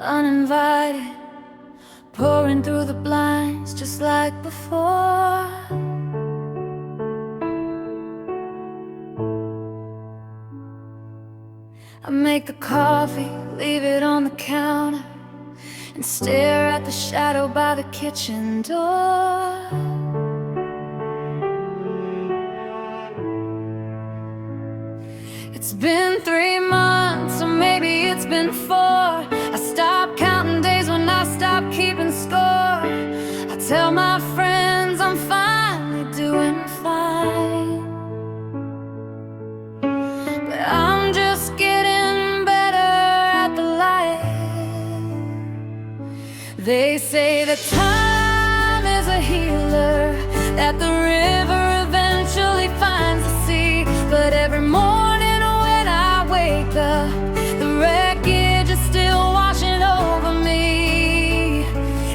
uninvited, pouring through the blinds just like before. I make the coffee, leave it on the counter, and stare at the shadow by the kitchen door. It's been 3 months, or maybe it's been 4. I stopped counting days when I stopped keeping score. I tell my friends I'm finally doing fine, but I'm just getting better at the light. They say that time is a healer, that the river eventually finds the sea. But every morning when I wake up, the wreckage is still washing over me.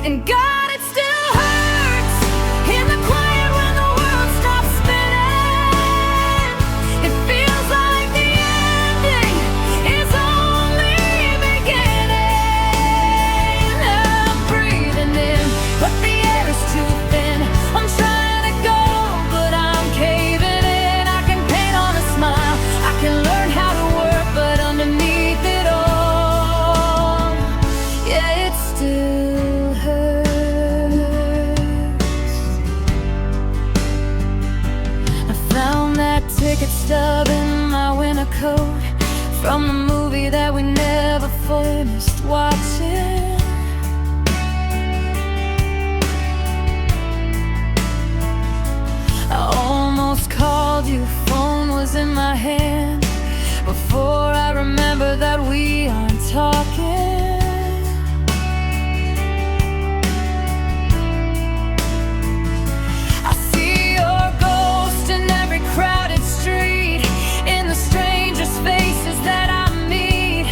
And God, it still hurts in the quiet when the world stops spinning. It feels like the ending is only beginning. I'm breathing in, but the air is too thin. I'm trying to go, but I'm caving in. I can paint on a smile, I can learn how to work, but underneath it all, yeah, it still hurts. I found that ticket stub in my winter coat from the movie that we never finished watching. I almost called you, phone was in my hand, before I remember that we aren't talking. I see your ghost in every crowded street, in the strangest faces that I meet.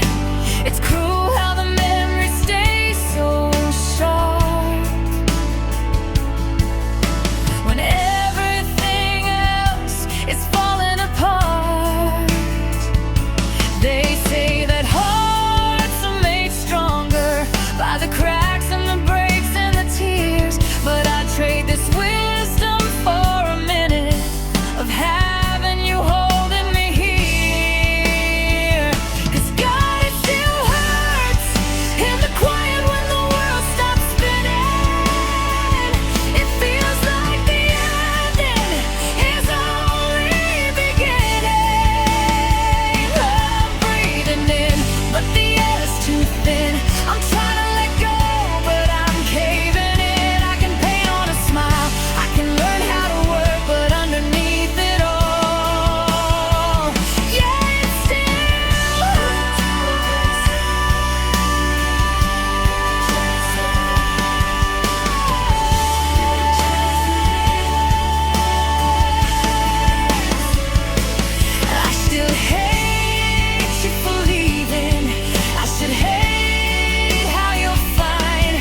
It's cruel how the memory stays so sharp when everything else is falling apart. They say that hearts are made stronger by the cracks and the breaks and the tears, but I trade this wisdom for a minute of having you holding me here. 'Cause God, it still hurts in the quiet when the world stops spinning. It feels like the ending is only beginning. I'm breathing in, but the air is too thin. I'm trying to let go, but I'm caving in. I can paint on a smile, I can learn how to work, but underneath it all, yeah, it still hurts. I still hate you for leaving. I should hate how you're fine.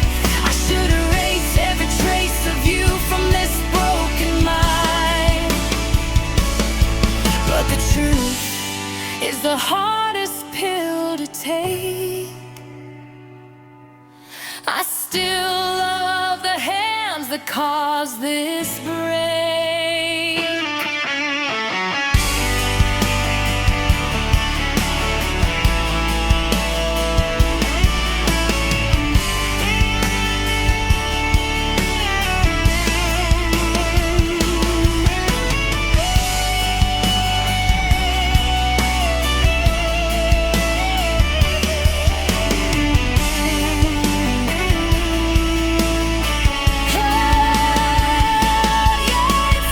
I should erase every trace of you from this broken mind. But the truth is the hardest pill to take. I still love the hands that caused this break. Yeah,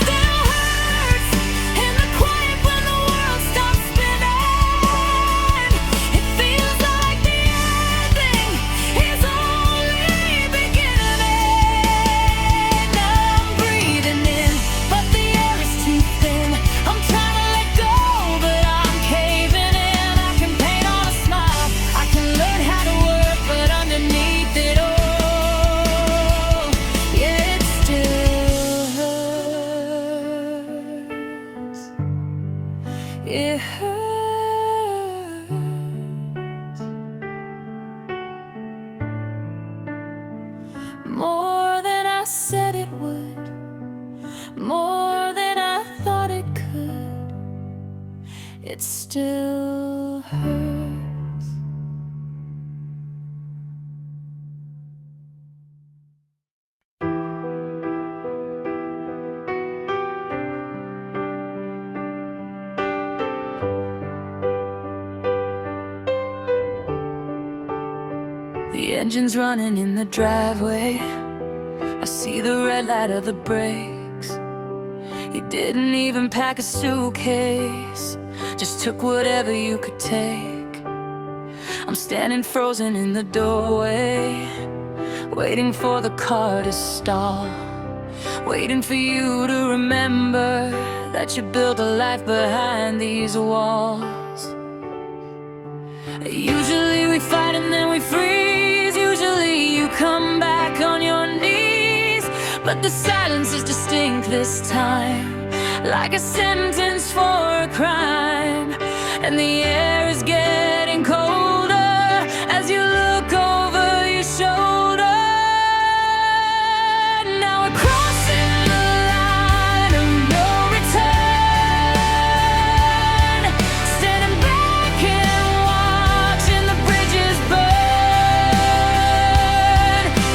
it would, more than I thought it could. It still hurts. The engine's running in the driveway. I see the red light of the brakes. You didn't even pack a suitcase, just took whatever you could take. I'm standing frozen in the doorway, waiting for the car to stall, waiting for you to remember that you built a life behind these walls. Usually we fight and then we freeze. Usually you come back on your knees, but the silence is distinct this time, like a sentence for a crime. And the air is getting colder as you look over your shoulder. Now we're crossing the line of no return, standing back and watching the bridges burn.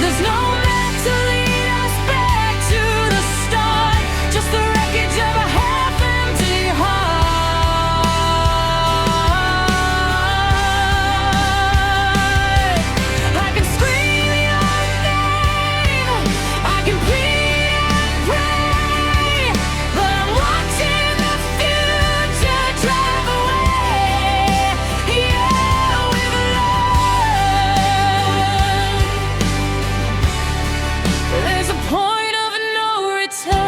There's no map to lead us back to the start, just the wreckage of a half-empty heart. I can scream your name, I can plead and pray, but I'm watching the future drive away. Yeah, we've learned there's a point of no return.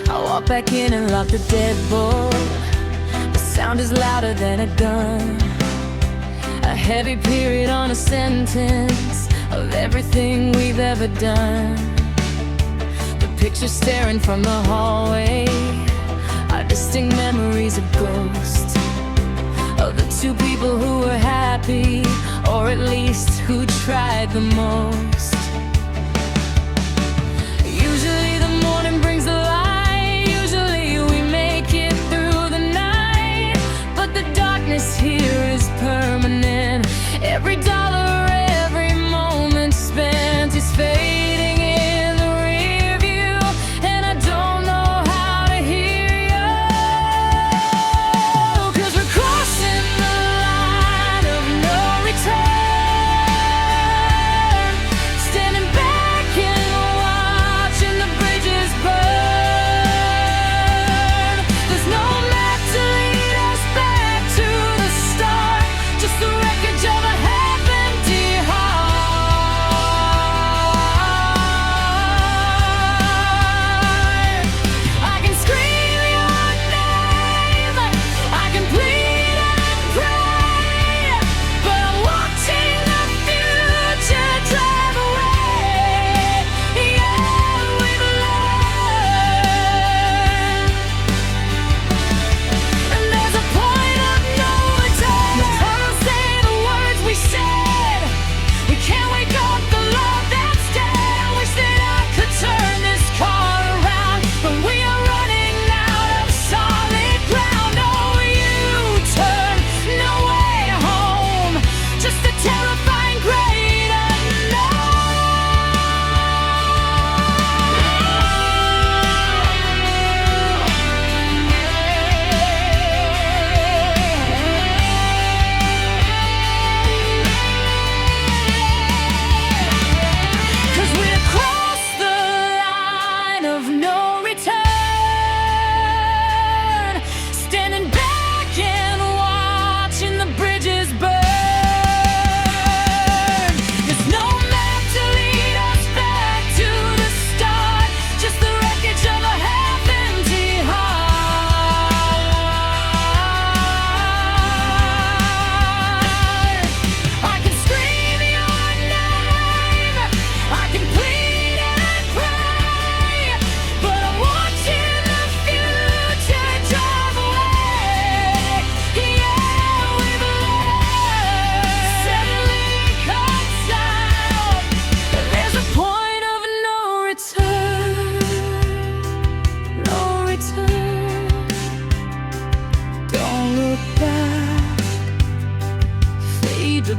I walk back in and lock the deadbolt. The sound is louder than a gun, a heavy period on a sentence of everything we've ever done. The pictures staring from the hallway are distinct memories of ghosts, of the two people who were happy, or at least who tried the most. Usually the morning brings the light, usually we make it through the night, but the darkness here is permanent. Every dollar, every moment spent is fading in the rear view, and I don't know how to hear you, 'cause we're crossing the line of no return, standing back and watching the bridges burn. There's no map to lead us back to the start, just the wreckage of a half-empty heart.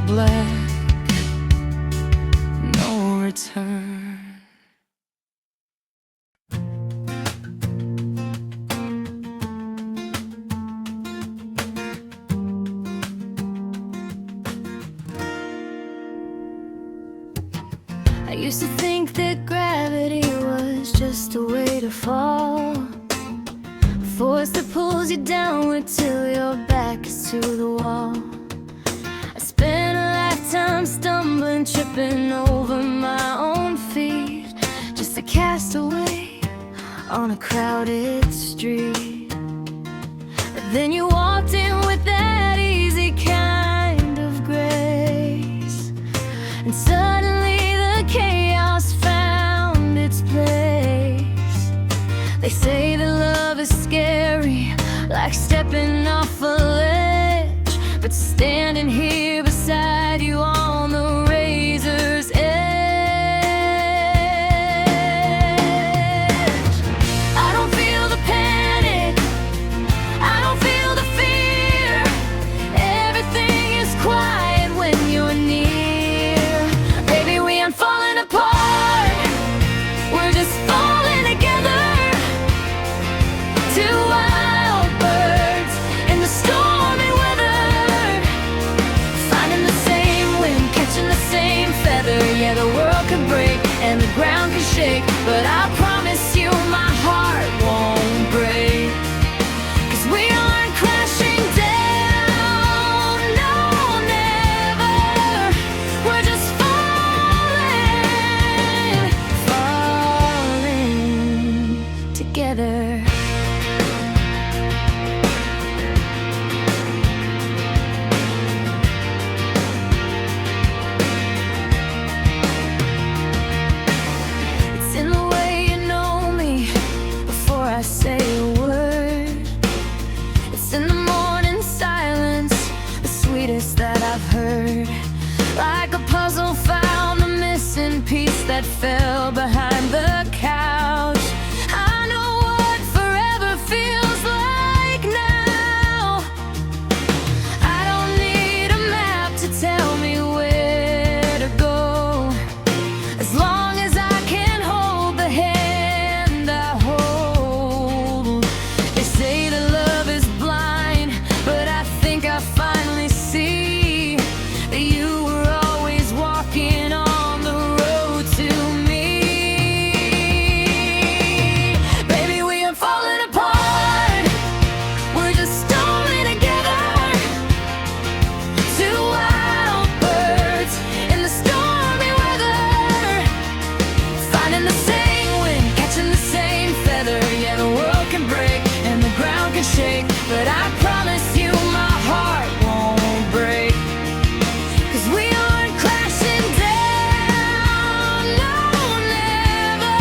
black, no return. I used to think that gravity was just a way to fall, a force that pulls you downward till your back is to the wall. I spent a lifetime stumbling, tripping over my own feet, just a castaway on a crowded street. But then you walked in with that easy kind of grace, and suddenly chaos found its place. They say that love is scary, like stepping off a ledge, but standing here beside you on the razor's edge, I don't feel the panic, I don't feel the fear. Everything is quiet when you're near. Baby, we aren't falling apart, we're just falling together. Two wild birds in the stormy weather, finding the same wind, catching the same feather. Yeah, the world could break and the ground could shake, but I promise you my heart won't break. 'Cause we aren't crashing down, no, never. We're just falling together. It's in the way you know me before I say a word. It's in the morning silence, the sweetest that I've heard. Like a puzzle found, a missing piece that fell behind the couch. I know what forever feels like now. I don't need a map to tell me where to go, as long as I can hold the hand I hold. They say that love is blind, but I think I finally see that you were always walking on the road to me. Baby, we are falling apart, we're just storming together. Two wild birds in the stormy weather, finding the same wind, catching the same feather. Yeah, the world can break and the ground can shake, but I promise you my heart won't break. 'Cause we aren't crashing down, no, never.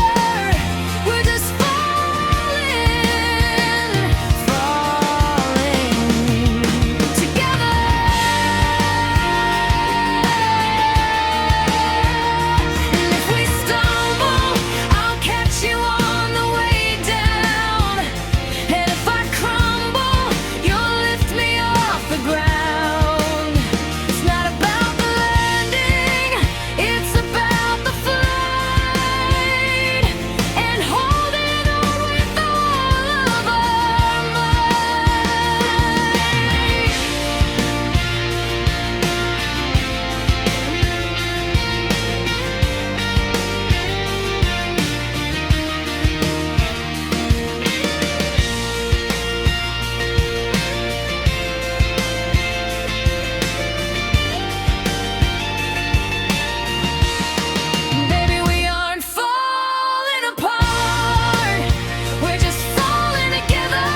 We're just falling together. And if we stumble, I'll catch you on the way down. And if I crumble, you'll lift me off the ground. It's not about the landing, it's about the flight, and holding on with all of our might. Baby, we aren't falling apart, we're just falling together.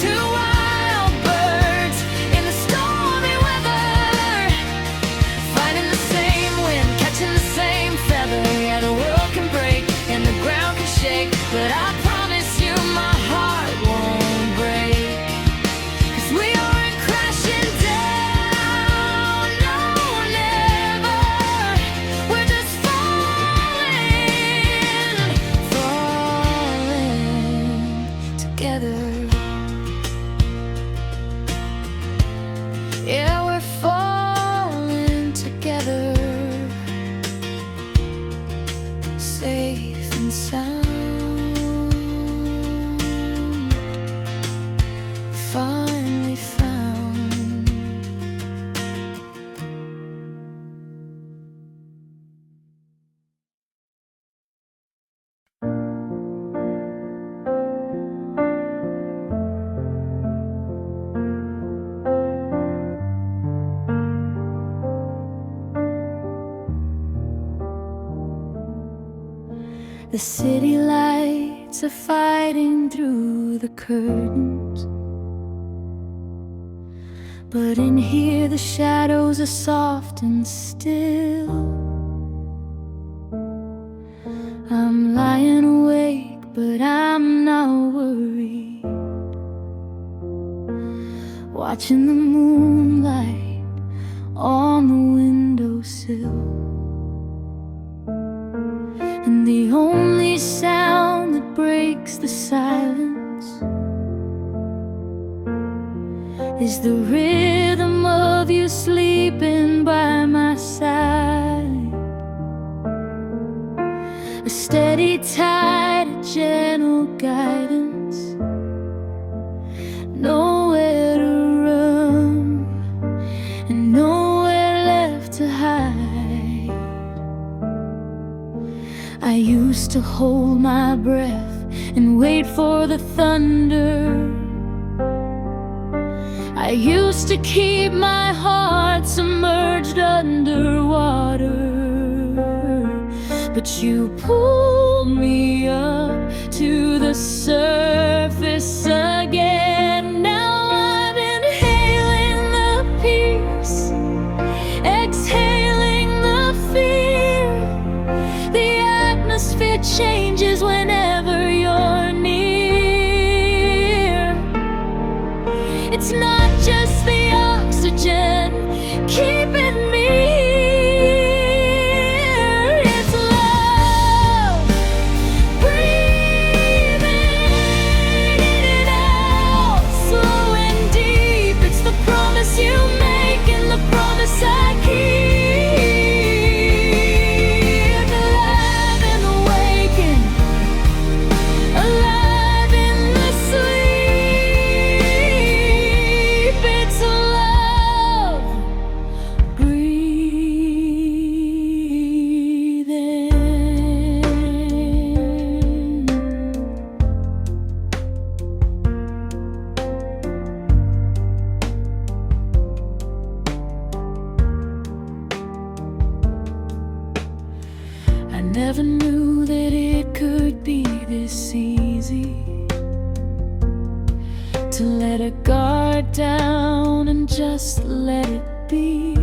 Two wild birds in the stormy weather, finding the same wind, catching the same feather. Yeah, the world can break and the ground can shake, but I promise you my heart won't break. 'Cause we aren't crashing down, no, never. We're just falling together. Yeah, we're falling The city lights are fighting through the curtains, but in here the shadows are soft and still. I'm lying awake, but I'm not worried, watching the moonlight on the windowsill. And the only sound that breaks the silence is the rhythm of you sleeping by my side. A steady tide, a gentle guidance, nowhere to run and nowhere left to hide. I used to hold my breath and wait for the thunder. I used to keep my heart submerged underwater, but you pulled me up to the surface again. Now I'm inhaling the peace, exhaling the fear. The atmosphere changes whenever you're near. It's not just the oxygen keeping me here. It's love, breathing in and out, slow and deep. It's the promise you make and the promise I keep. Alive in the waking, alive in the sleep. It's love, I never knew that it could be this easy to let a guard down and just let it be.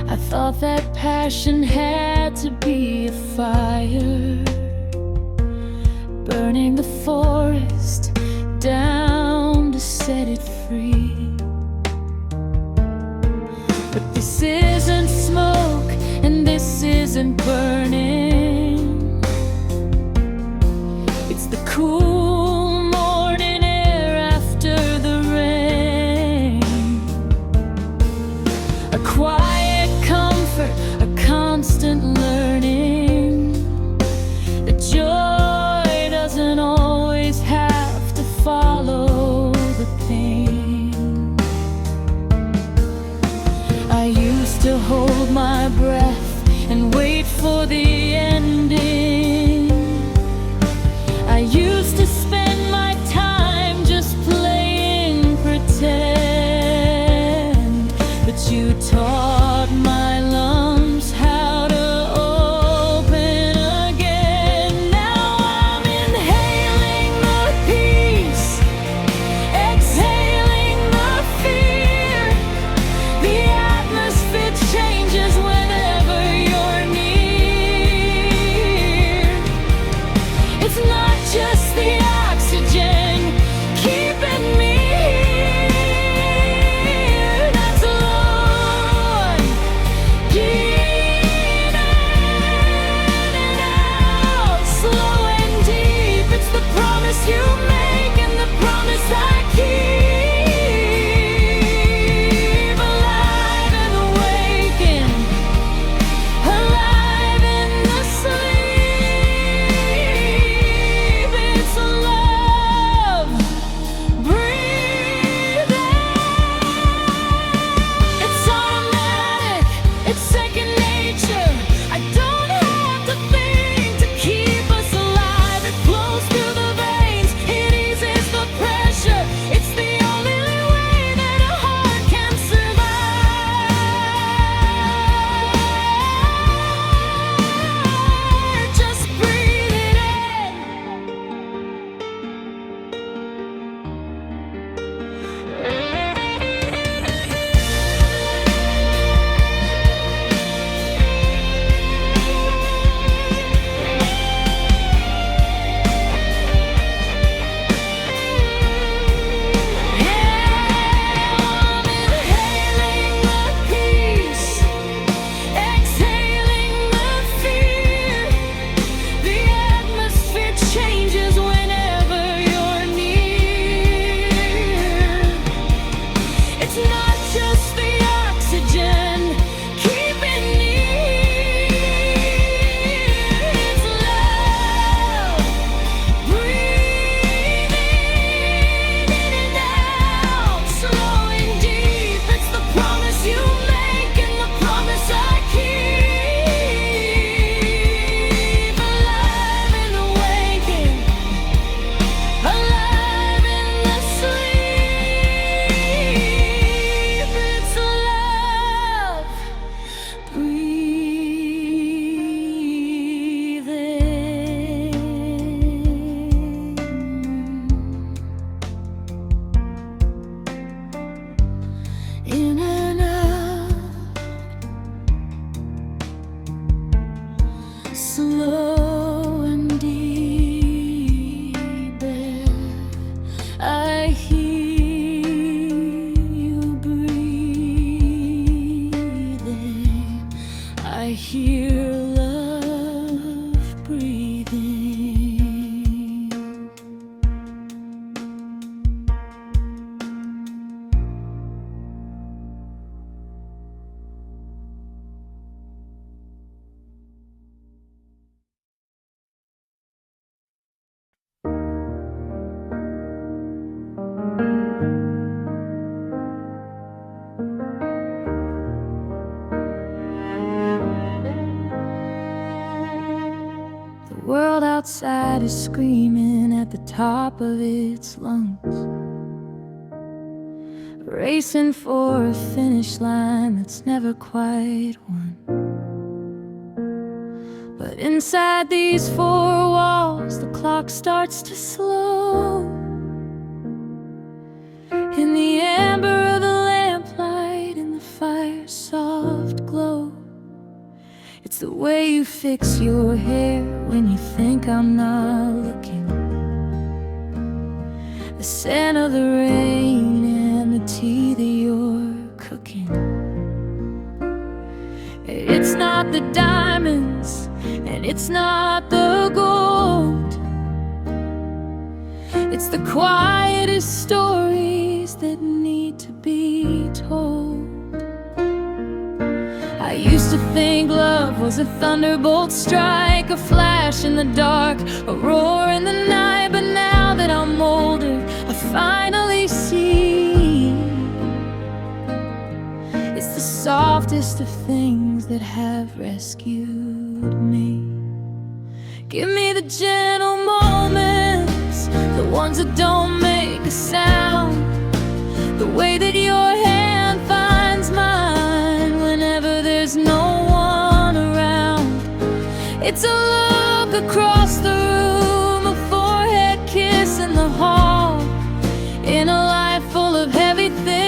I thought that passion had to be a fire, burning the forest down to set it free. But this isn't smoke and this isn't burning. It's the cool morning air after the rain, a quiet comfort, a constant learning. The joy doesn't always have to follow the pain. I used to hold my breath and wait for the outside is screaming at the top of its lungs, racing for a finish line that's never quite won. But inside these four walls, the clock starts to slow. In the amber of the lamplight, in the fire's soft glow, it's the way you fix your hair when you think I'm not looking, the scent of the rain and the tea that you're cooking. It's not the diamonds and it's not the gold, it's the quietest stories that need to be told. I used to think love was a thunderbolt strike, a flash in the dark, a roar in the night. But now that I'm older, I finally see it's the softest of things that have rescued me. Give me the gentle moments, the ones that don't make a sound, the way that your hand finds mine whenever there's no one around. It's a look across the room, a forehead kiss in the hall, in a life full of heavy things.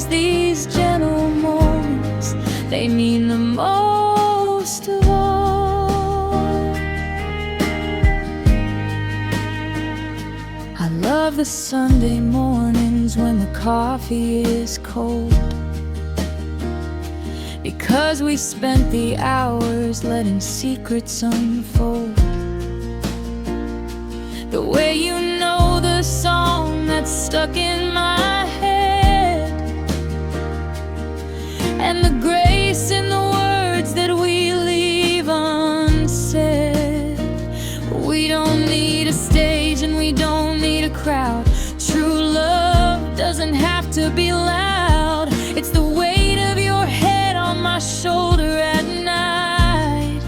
These gentle moments, they mean the most of all. I love the Sunday mornings when the coffee is cold, because we spent the hours letting secrets unfold. The way you know the song that's stuck in my head, and the grace in the words that we leave unsaid. We don't need a stage and we don't need a crowd. True love doesn't have to be loud. It's the weight of your head on my shoulder at night.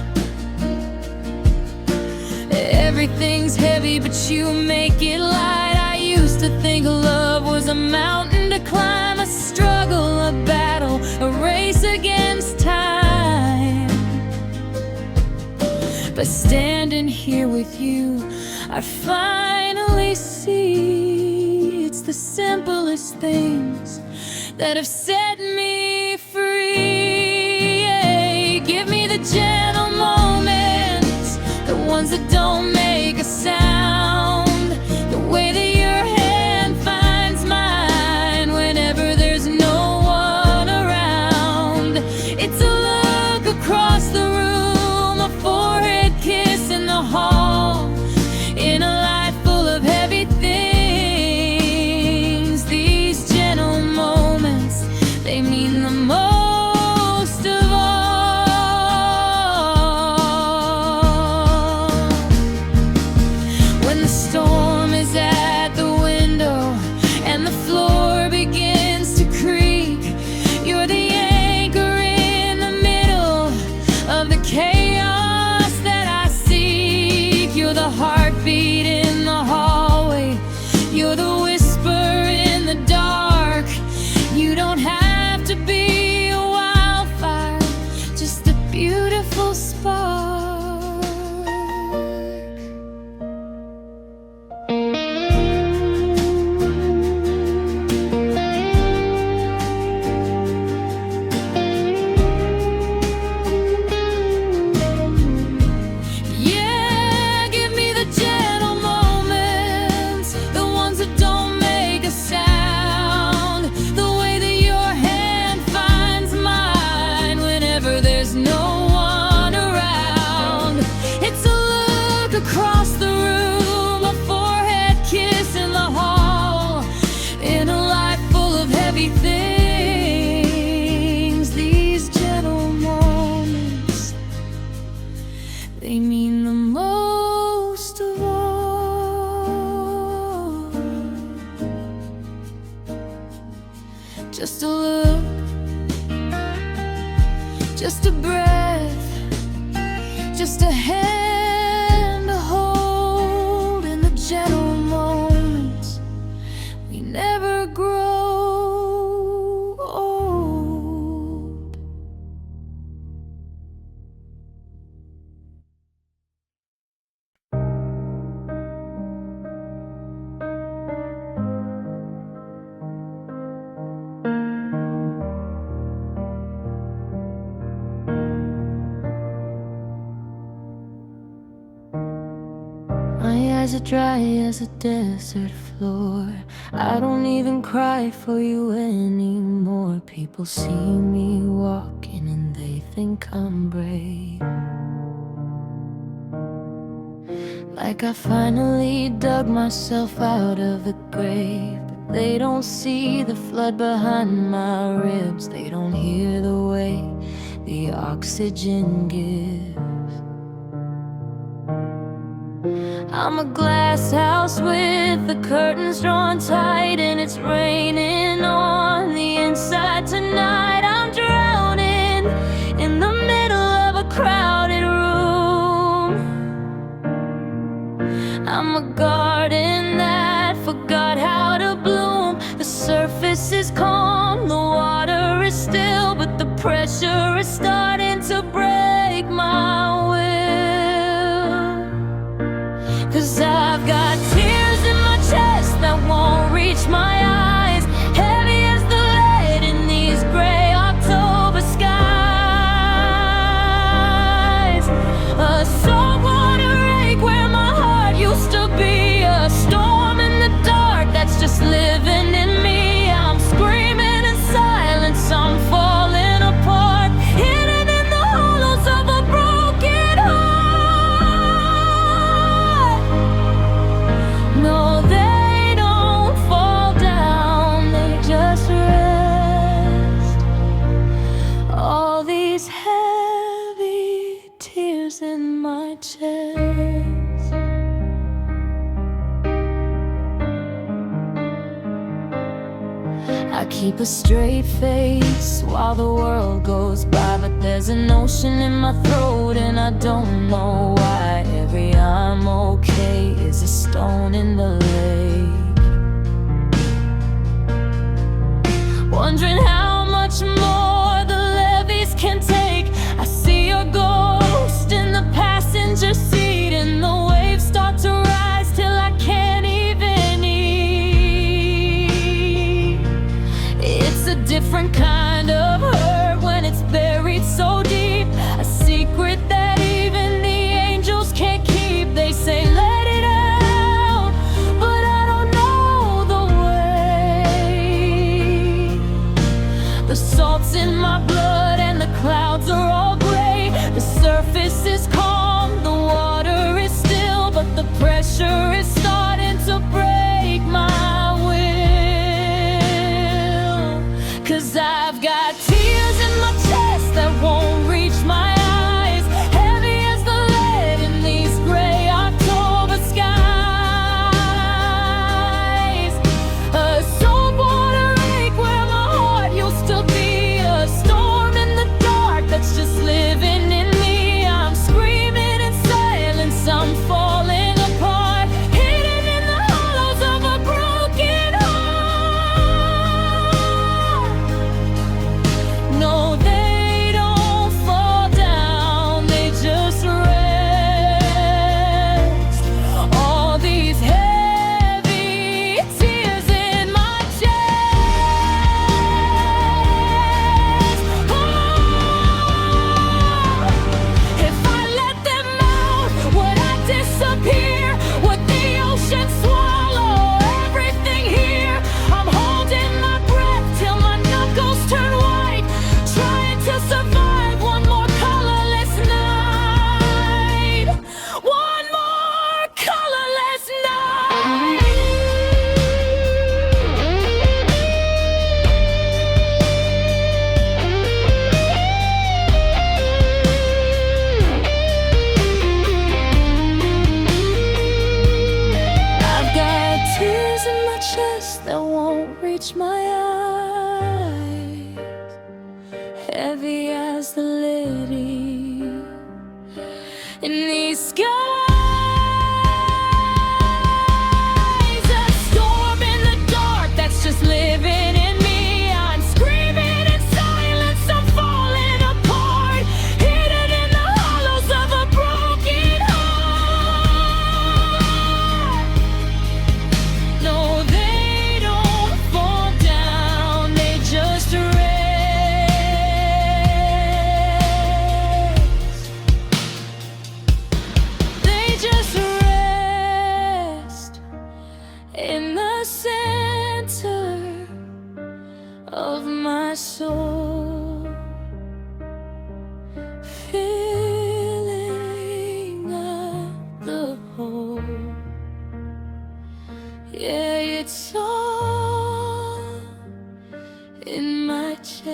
Everything's heavy but you make it light. I used to think love was a mountain to climb, a struggle, a battle, a race against time. But standing here with you, I finally see it's the simplest things that have set me free. Yeah, give me the gentle moments, the ones that don't make a sound, the way that your hand finds mine whenever there's no one around. It's a look across the room, a forehead kiss in the hall, in a life full of heavy things. These gentle moments, they mean the most of all. When the storm is at the window and the floor begins to creak, you're the anchor in the middle of the chaos that I seek. You're the heartbeat in the hallway, you're the whisper in the dark. You don't have to be a wildfire, just a beautiful spark. Yeah, give me the gentle moments, the ones that don't make a sound, the way that your hand finds mine whenever there's no one around. It's a look across the room, a forehead kiss in the hall, in a life full of heavy things. These gentle moments, they mean the most of all. Just a look, just a breath, just a hand tears are dry as a desert floor. I don't even cry for you anymore. People see me walking and they think I'm brave, like I finally dug myself out of the grave. But they don't see the flood behind my ribs. They don't hear the way the oxygen gives. I'm a glass house with the curtains drawn tight, and it's raining on the inside tonight. I'm drowning in the middle of a crowded room. I'm a garden that forgot how to bloom. The surface is calm, the water is still, but the pressure is starting to break my will. 'Cause I've got tears in my chest that won't reach my eyes, heavy as the lead in these gray October skies. A saltwater lake where my heart used to be, a storm in the dark that's just living in me. I'm screaming in silence, I'm falling apart, hidden in the hollows of a broken heart. No, they don't fall down, they just rest. All these heavy tears in my chest. I keep a straight face while the world goes by, but there's an ocean in my throat and I don't know why. Every I'm okay is a stone in the lake, wondering how much more the levees can take. I see your ghost in the passenger seat, and the waves start to rise till I can't even eat. It's a different kind of hurt when it's buried so deep, a secret that even the angels can't keep. They say let it out, but I don't know the way. The salt's in my blood and the clouds are all gray. The surface is calm, the water is still, but the pressure is starting to break my will. 'Cause I've got tears in my chest that won't reach my eyes, heavy as the lead in these gray October skies. A saltwater lake where my heart used to be, a storm in the dark that's just living in me. I'm screaming in silence, I'm falling apart, hidden in the hollows of a broken heart. No, they don't fall down, they just rest. All these heavy tears in my chest. Oh, if I let them out, would I disappear? Would the ocean swallow everything here? I'm holding my breath till my knuckles turn white, trying to survive one more colorless night. One more colorless night. I've got tears in my chest that won't reach my eyes, heavy as the lily in these skies. A storm in the dark that's just living in me. I'm screaming in silence, I'm falling apart, hidden in the hollows of a broken heart. No, they don't fall down, they just rest. the center of my soul, filling up the hole. Yeah, it's all in my chest.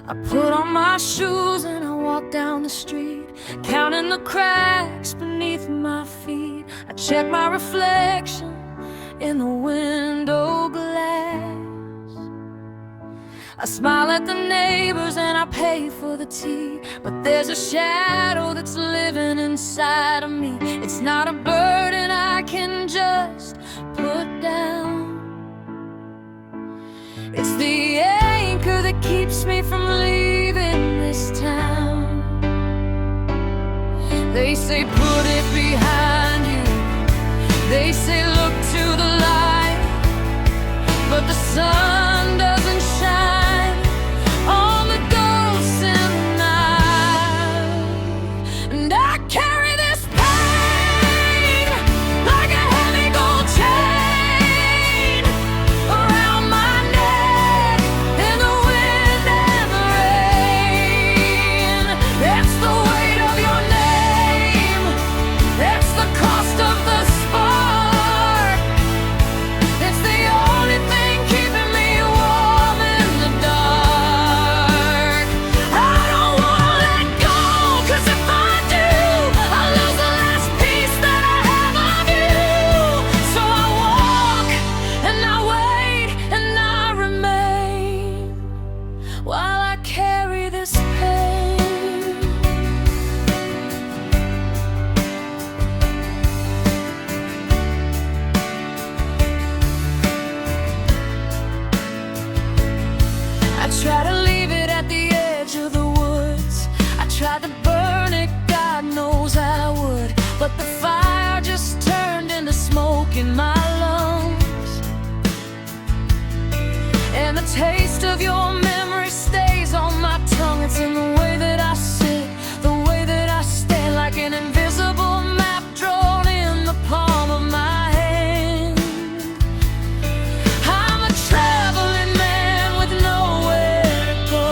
I put on my shoes and I walk down the street, counting the cracks beneath my feet. I check my reflection in the window glass. I smile at the neighbors and I pay for the tea, but there's a shadow that's living inside of me. It's not a burden I can just put down. It's the anchor that keeps me from leaving this town. They say put it behind you, they say look to the light, but the sun doesn't shine on the ghosts in the night. And I carry this pain like a heavy gold chain around my neck in the wind and the rain. It's the weight of your name, it's the cost of the spark, it's the only thing keeping me warm in the dark. I don't wanna let go, 'cause if I do, I'll lose the last piece that I have of you. So I walk and I wait and I remain while I carry this pain. I try to leave it at the edge of the woods, I tried to burn it, God knows I would, but the fire just turned into smoke in my lungs. And the taste of your memory stays on my tongue. It's in the way that I sit, the way that I stand, like an invisible map drawn in the palm of my hand. I'm a traveling man with nowhere to go,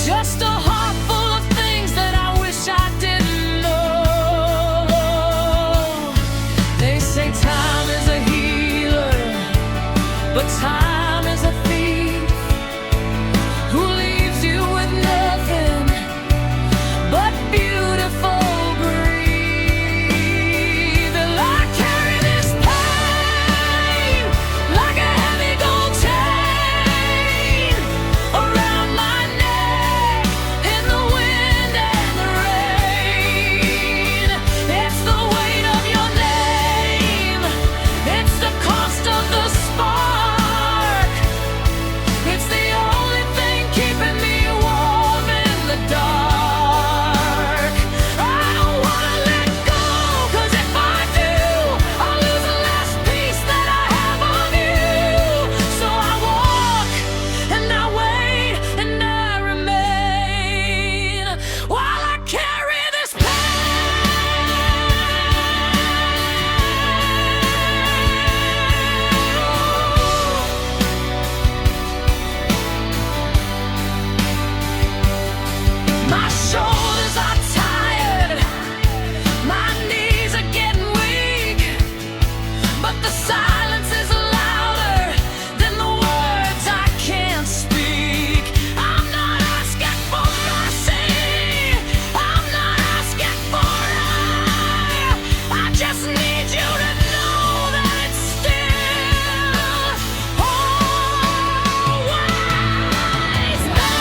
just a heart full of things that I wish I didn't know. They say time is a healer, but time is a thief who leaves you with nothing but beautiful grief. And I carry this pain like a heavy gold chain around my neck in the wind and the rain. It's the weight of your name, it's the cost of the spark, it's the only thing keeping me warm in the dark. I don't wanna let go, 'cause if I do, I'll lose the last piece that I have of you. So I walk and I wait and I remain while I carry this pain. My shoulders are tired, my knees are getting weak, but the silence is louder than the words I can't speak. I'm not asking for mercy, I'm not asking for love, I just need you to know that it's still always there.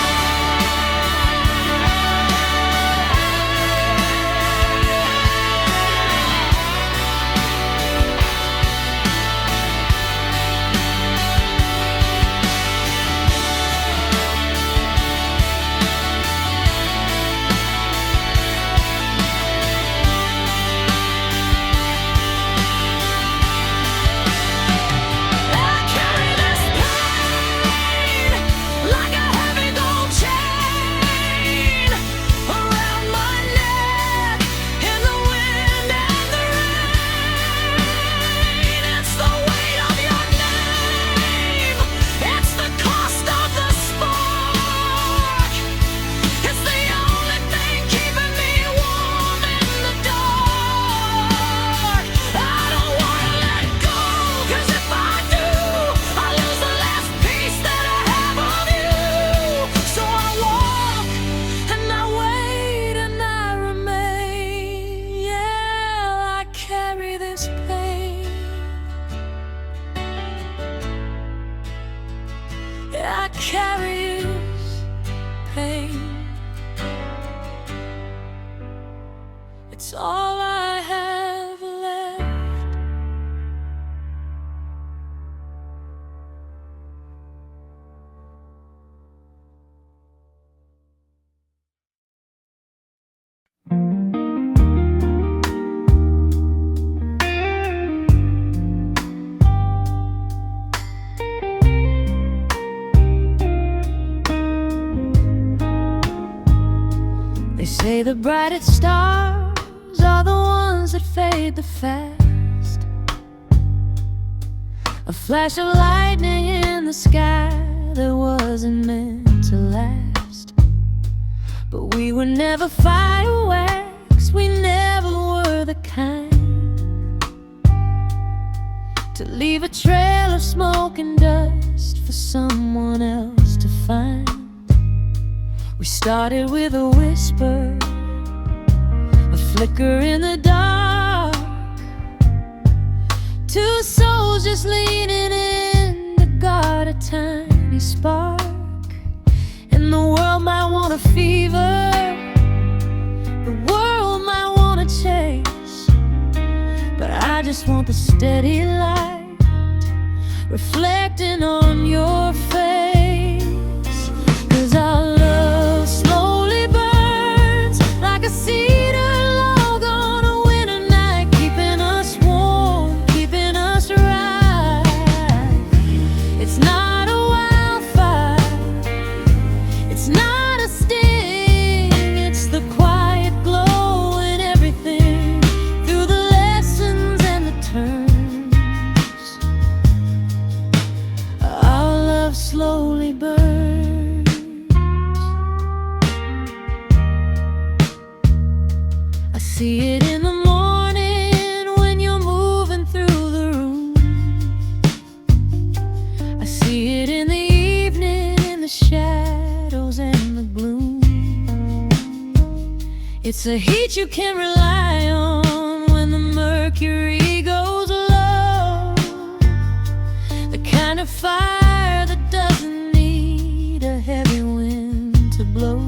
I carry his pain. It's all I have left. They say the brightest stars are the ones that fade the fast. A flash of lightning in the sky that wasn't meant to last. But we were never fireworks, we never were the kind to leave a trail of smoke and dust for someone else to find. We started with a whisper, a flicker in the dark, two souls just leaning in to guard a tiny spark. And the world might want a fever, the world might want a chase, but I just want the steady light reflecting on your face. 'Cause our love slowly burns like a cedar log on a winter night, keeping us warm, keeping us right. It's not a wildfire, it's not a sting, it's the quiet glow in everything, through the lessons and the turns. Our love slowly burns. I see it in the morning when you're moving through the room. I see it in the evening, in the shadows and the gloom. It's a heat you can rely on when the mercury goes low, the kind of fire that doesn't need a heavy wind to blow.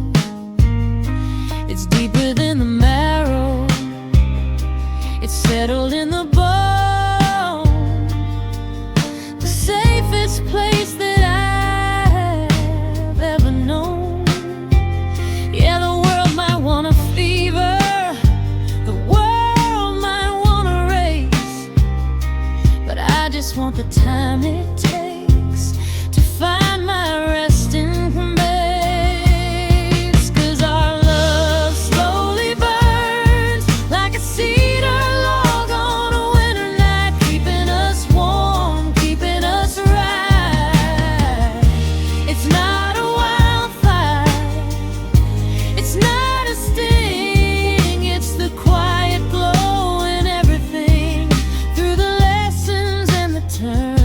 It's deeper than the marrow, it's settled in the bone, the safest place that I've ever known. Yeah, the world might want a fever, the world might want a race, but I just want the time it takes to find my resting place. 'Cause our love slowly burns like a cedar log on a winter night, keeping us warm, keeping us right. It's not a wildfire, it's not a sting, it's the quiet glow in everything, through the lessons and the turns.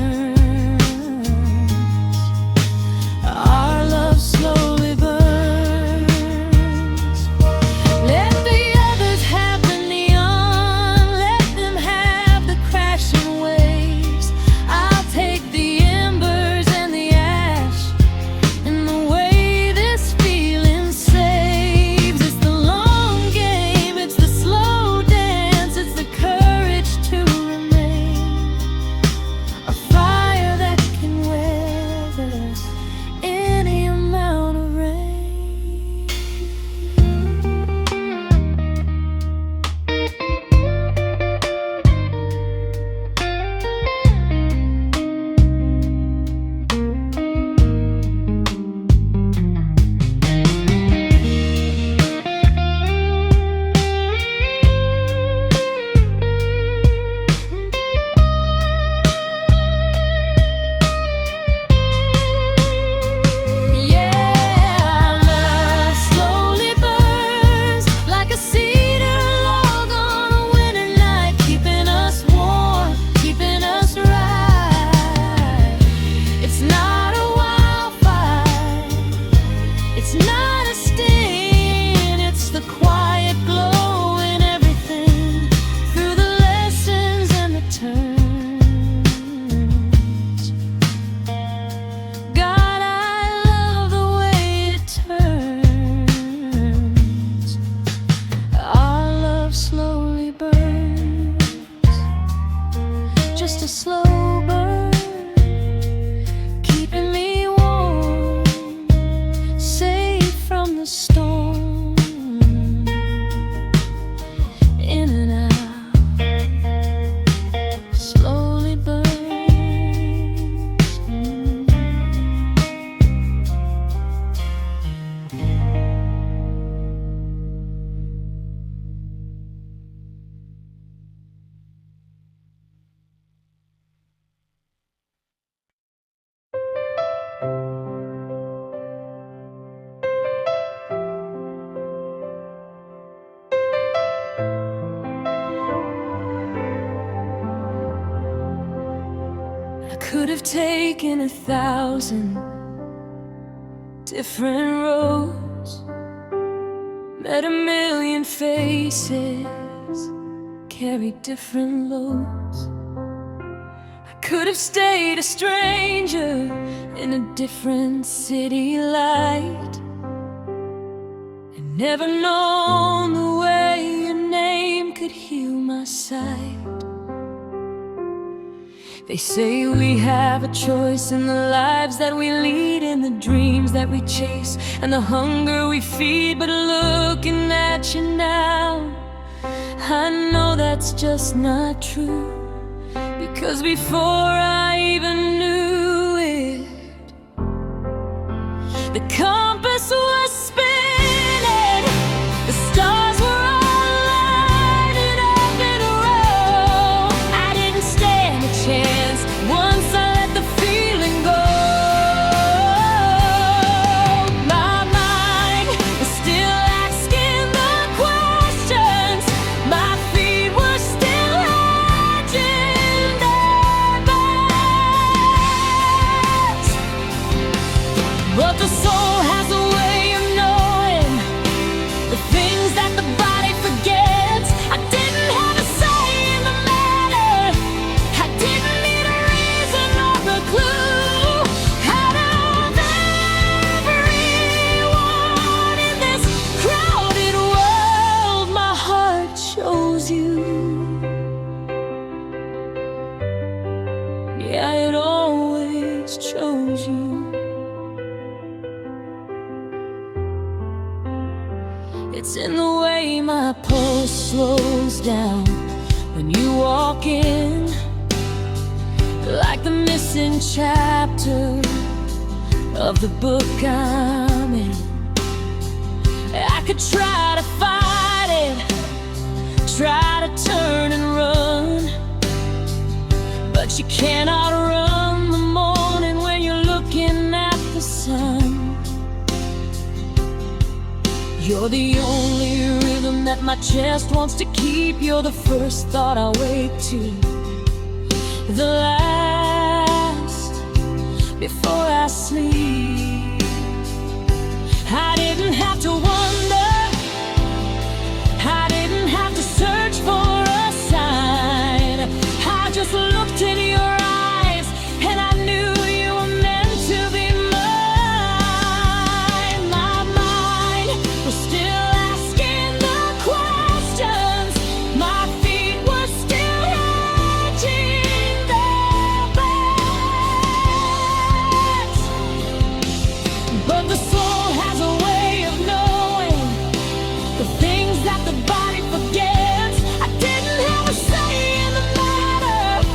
slow burn, keeping me warm, safe from the storm. In and out, slowly burns. I could have taken 1,000 different roads, met a million faces, carried different loads. I could have stayed a stranger in a different city light, and never known the way your name could heal my sight. They say we have a choice in the lives that we lead, in the dreams that we chase, and the hunger we feed. But looking at you now, I know that's just not true. Because before I even knew it, the compass was spinning, the stars were all lighted up in a row. I didn't stand a chance once I let the feeling go. My mind was still asking the questions, my feet were still hedging their bets. But the soul has a way of knowing the things that the body forgets. I didn't have a say in the matter, I didn't need a reason or a clue. Out of everyone in this crowded world, my heart chose you. Yeah, it always chose you. It's in the way my pulse slows down when you walk in, like the missing chapter of the book I'm in. I could try to fight it, try to turn and run, but you cannot run the morning when you're looking at the sun. You're the only rhythm that my chest wants to keep. You're the first thought I wake to, the last before I sleep. I didn't have to wonder, I didn't have to search for a sign. I just looked in your eyes and I knew you were meant to be mine. My mind was still asking the questions, my feet were still hedging their bets. But the soul has a way of knowing the things that the body forgets. I didn't have a say in the matter,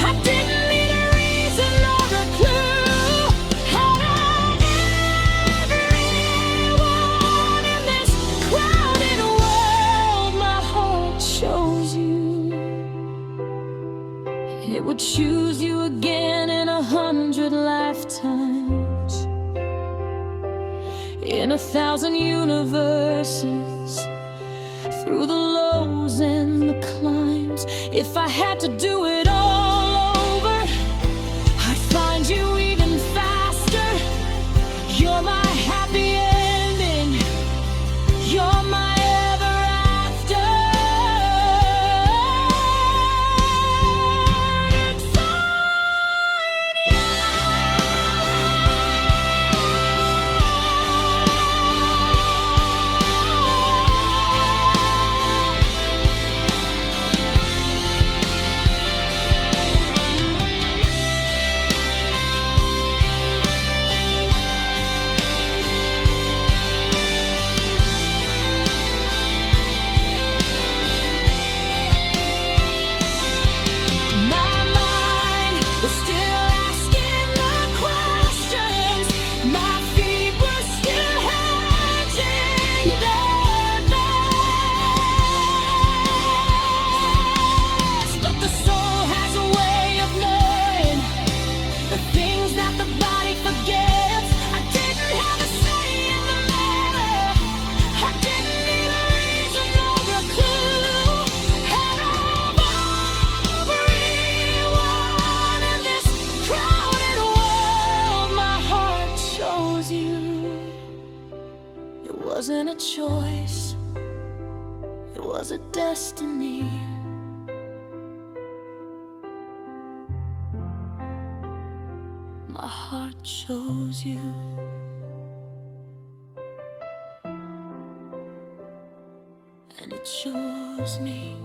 I didn't need a reason or a clue. Out of everyone in this crowded world, my heart chose you. It would choose you again in 100 lifetimes, in 1,000 universes, through the lows and the climbs. If I had to do it all over, I'd find you even faster. You're my happy ending, you're my ever after. Inside you. wasn't a choice, it was a destiny. My heart chose you, and it chose me.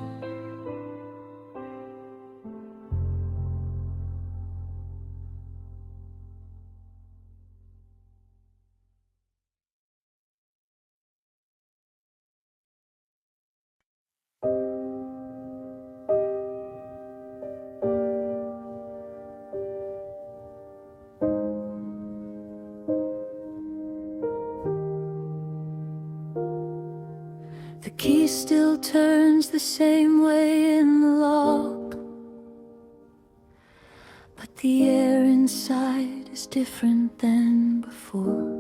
The key still turns the same way in the lock, but the air inside is different than before.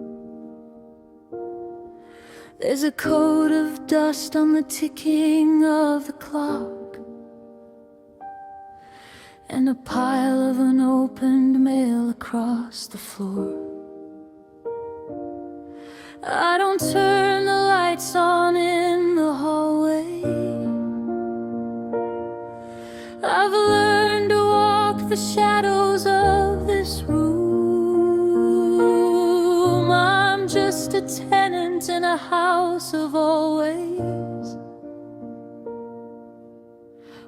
There's a coat of dust on the ticking of the clock, and a pile of unopened mail across the floor. I don't turn the lights on in the hallway. I've learned to walk the shadows of this room. I'm just a tenant in a house of always,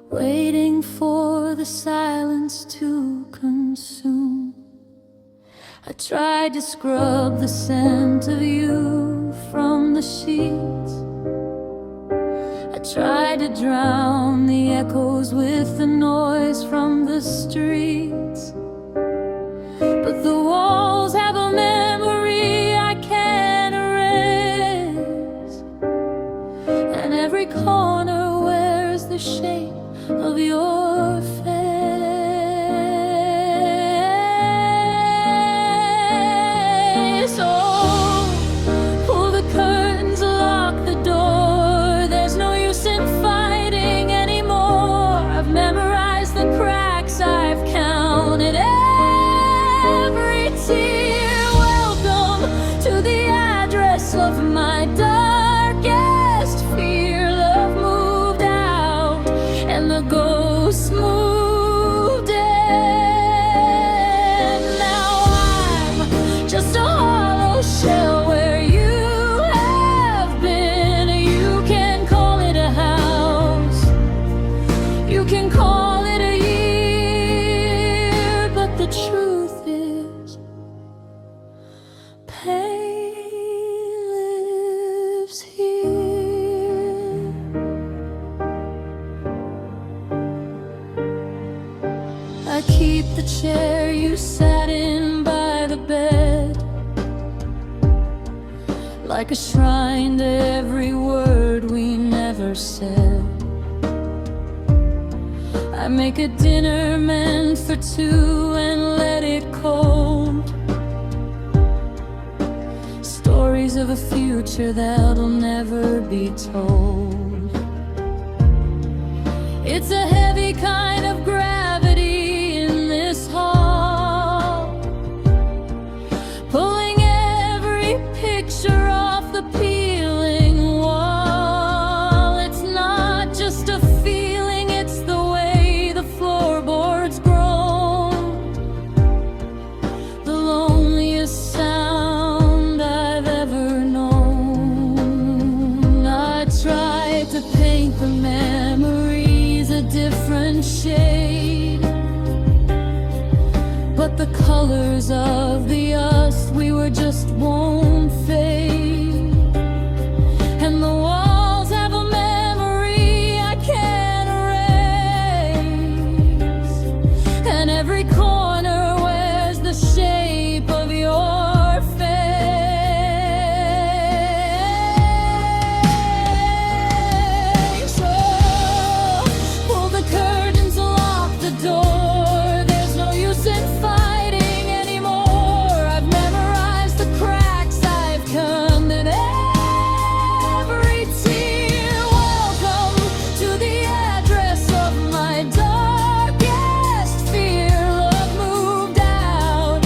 waiting for the silence to consume. I tried to scrub the scent of you from the sheets. I tried to drown the echoes with the noise from the streets. But the walls have a memory I can't erase, and every corner wears the shape of your face. Of my darkest fear, love moved out and the ghosts moved in. Now I'm just a hollow shell where you have been. You can call it a house, you can call it a year, but the truth is pain here. I keep the chair you sat in by the bed, like a shrine to every word we never said. I make a dinner meant for two and let it cold. Stories of a future that'll never be told. It's a heavy kind of gravity in this hall, pulling every picture off the peeling wall. It's not just a feeling, it's the way the floorboards groan. The loneliest sound I've ever known. I tried to paint the memories a different shade, but the colors of the us we were just won't fade. And the walls have a memory I can't erase, and every corner wears the shape of your face. Oh, pull the curtains, lock the door. There's no use in fighting anymore. I've memorized the cracks I've come in every tear. Welcome to the address of my darkest fear. Love moved out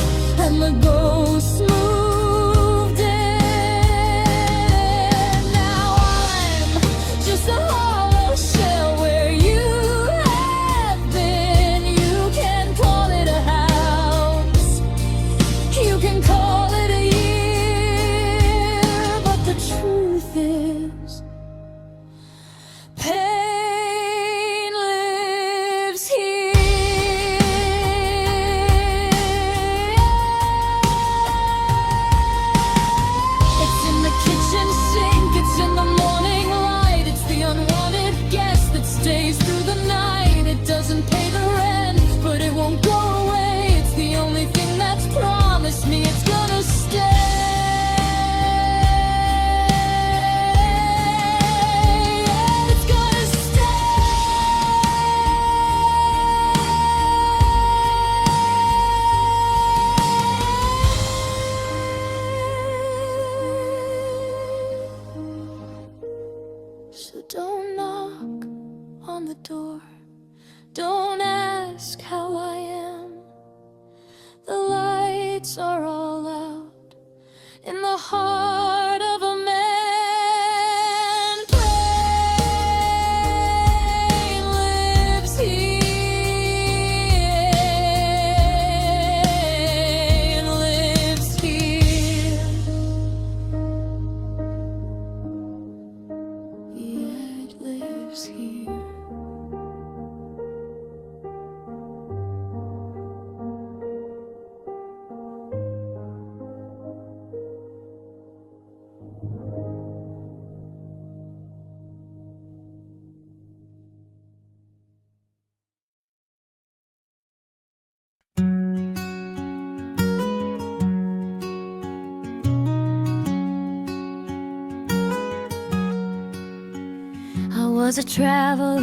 was a traveler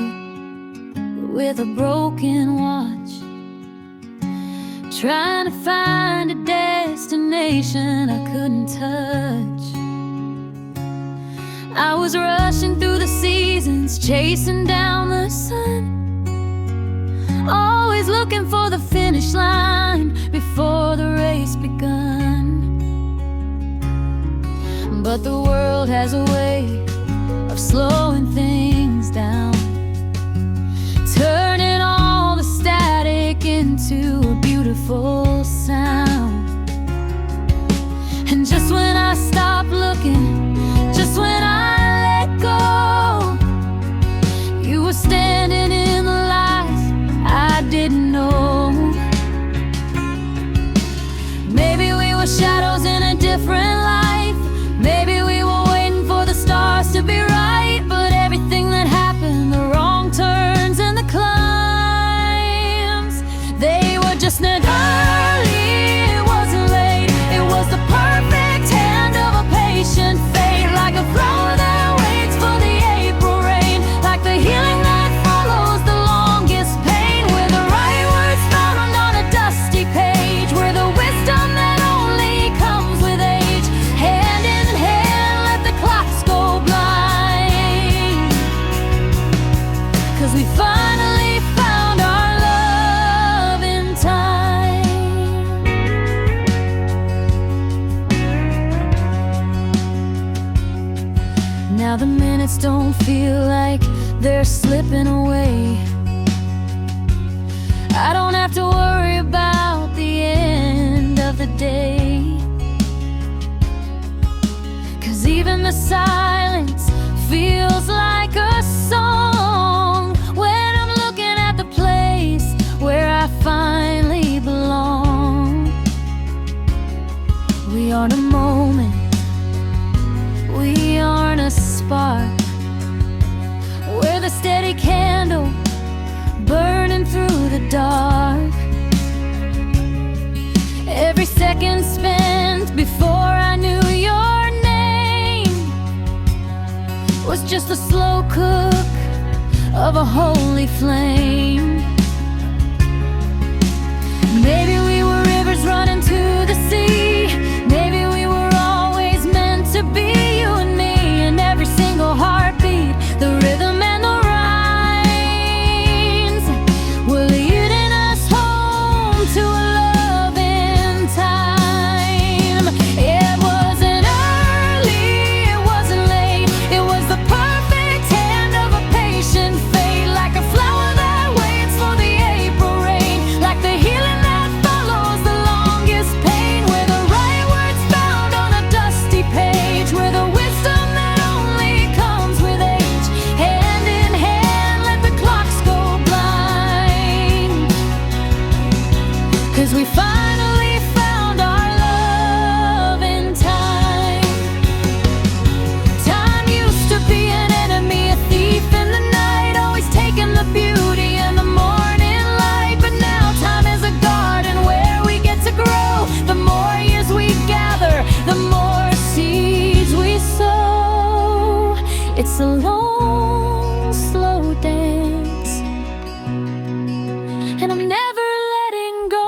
with a broken watch, trying to find a destination I couldn't touch. I was rushing through the seasons, chasing down the sun, always looking for the finish line before the race begun. But the world has a way of slowing things down, turning all the static into a beautiful sound. And just when I stopped looking, just when I let go, you were standing in the light I didn't know. Maybe we were shadows in a different life, maybe we were waiting for the stars to be right. But everything that happened, the wrong turns and the climbs, they were just not early, it wasn't late. It was the perfect hand of a patient fate, like a flower that waits for the April rain, like the healing that follows the longest pain, where the right words found on a dusty page, where the wisdom that only comes with age. Hand in hand, let the clocks go blind, 'cause we finally found our love in time. Now the minutes don't feel like they're slipping away. I don't have to worry about the end of the day, 'cause even the silence feels like a song when I'm looking at the place where I finally belong. We aren't a moment, we aren't a spark, we're the steady candle burning through the dark. Every second spent before I knew your name was just a slow cook of a holy flame. Maybe we were rivers running to the sea, maybe we were always meant to be, you and me, and every single heartbeat, the rhythm and the rhymes were leading us home to a love in time. It wasn't early, it wasn't late, it was the perfect hand of a patient fate, like a flower that waits for the April rain, like the healing that follows the longest pain, where the right words found on a dusty page, where the wisdom that only comes with age. Hand in hand, let the clocks go blind, 'cause we finally found our love in time. Time used to be an enemy, a thief in the night, always taking the beauty and the morning light. But now time is a garden where we get to grow. The more years we gather, the more seeds we sow. It's a long, slow dance, and I'm never letting go.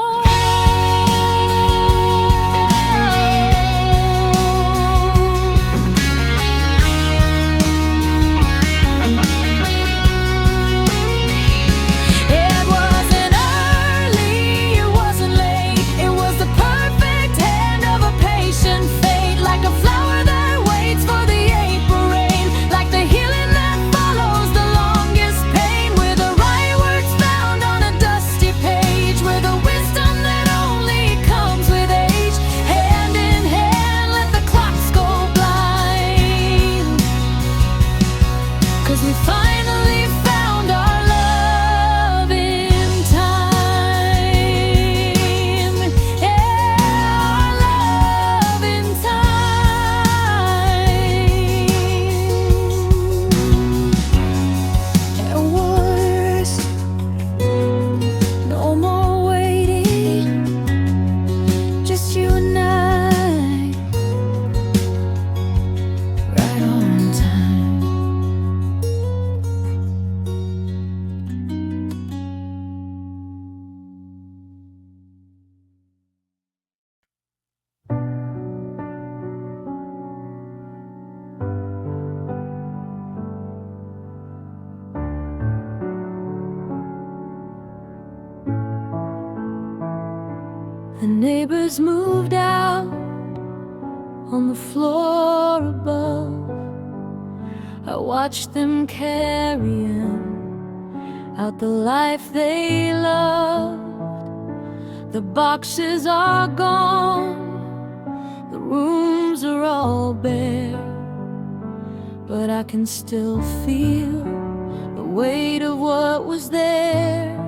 The neighbors moved out on the floor above. I watched them carrying out the life they loved. The boxes are gone, the rooms are all bare, but I can still feel the weight of what was there.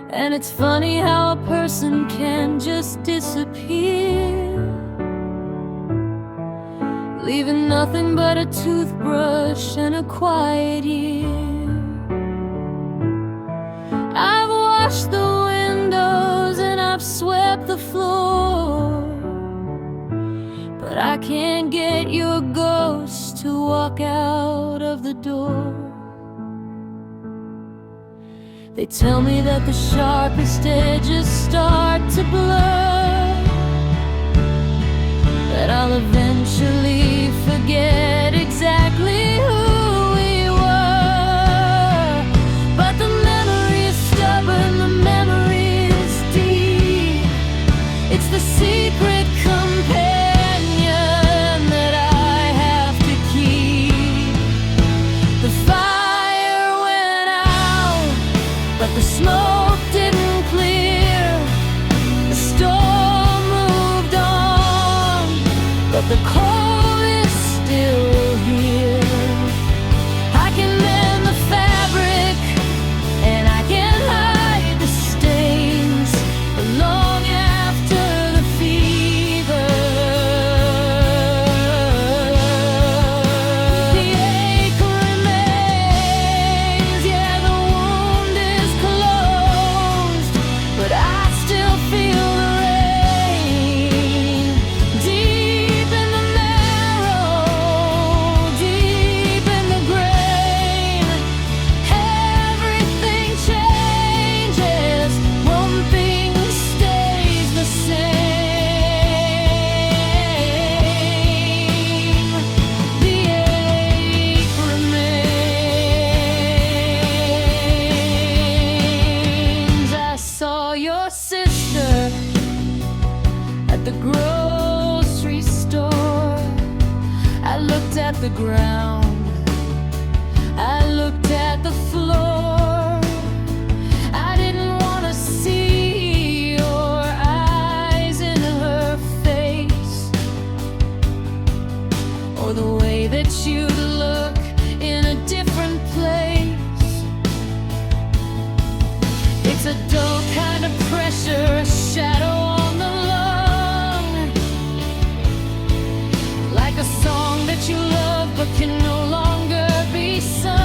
And it's funny how a person can just disappear, leaving nothing but a toothbrush and a quiet ear. I've washed the windows and I've swept the floor, but I can't get your ghost to walk out of the door. They tell me that the sharpest edges start to blur, that I'll eventually forget exactly who we were. But the memory is stubborn, the memory is deep. It's the secret companion that I have to keep. The fire went out, but the smoke didn't clear. The storm moved on, but the cold is still here. I can mend the fabric and I can hide the stains, but long after the fever, the ache remains. Yeah, the wound is closed, but I still feel the rain deep in the marrow, deep in the grain. Everything changes, one thing stays the same. The ache remains. I saw your sister at the grocery store. I looked at the ground, I looked at the floor. I didn't want to see your eyes in her face, or the way that you'd look in a different place. It's a dull kind of pressure, a shadow on the lung, like a song that you love but can no longer be sung.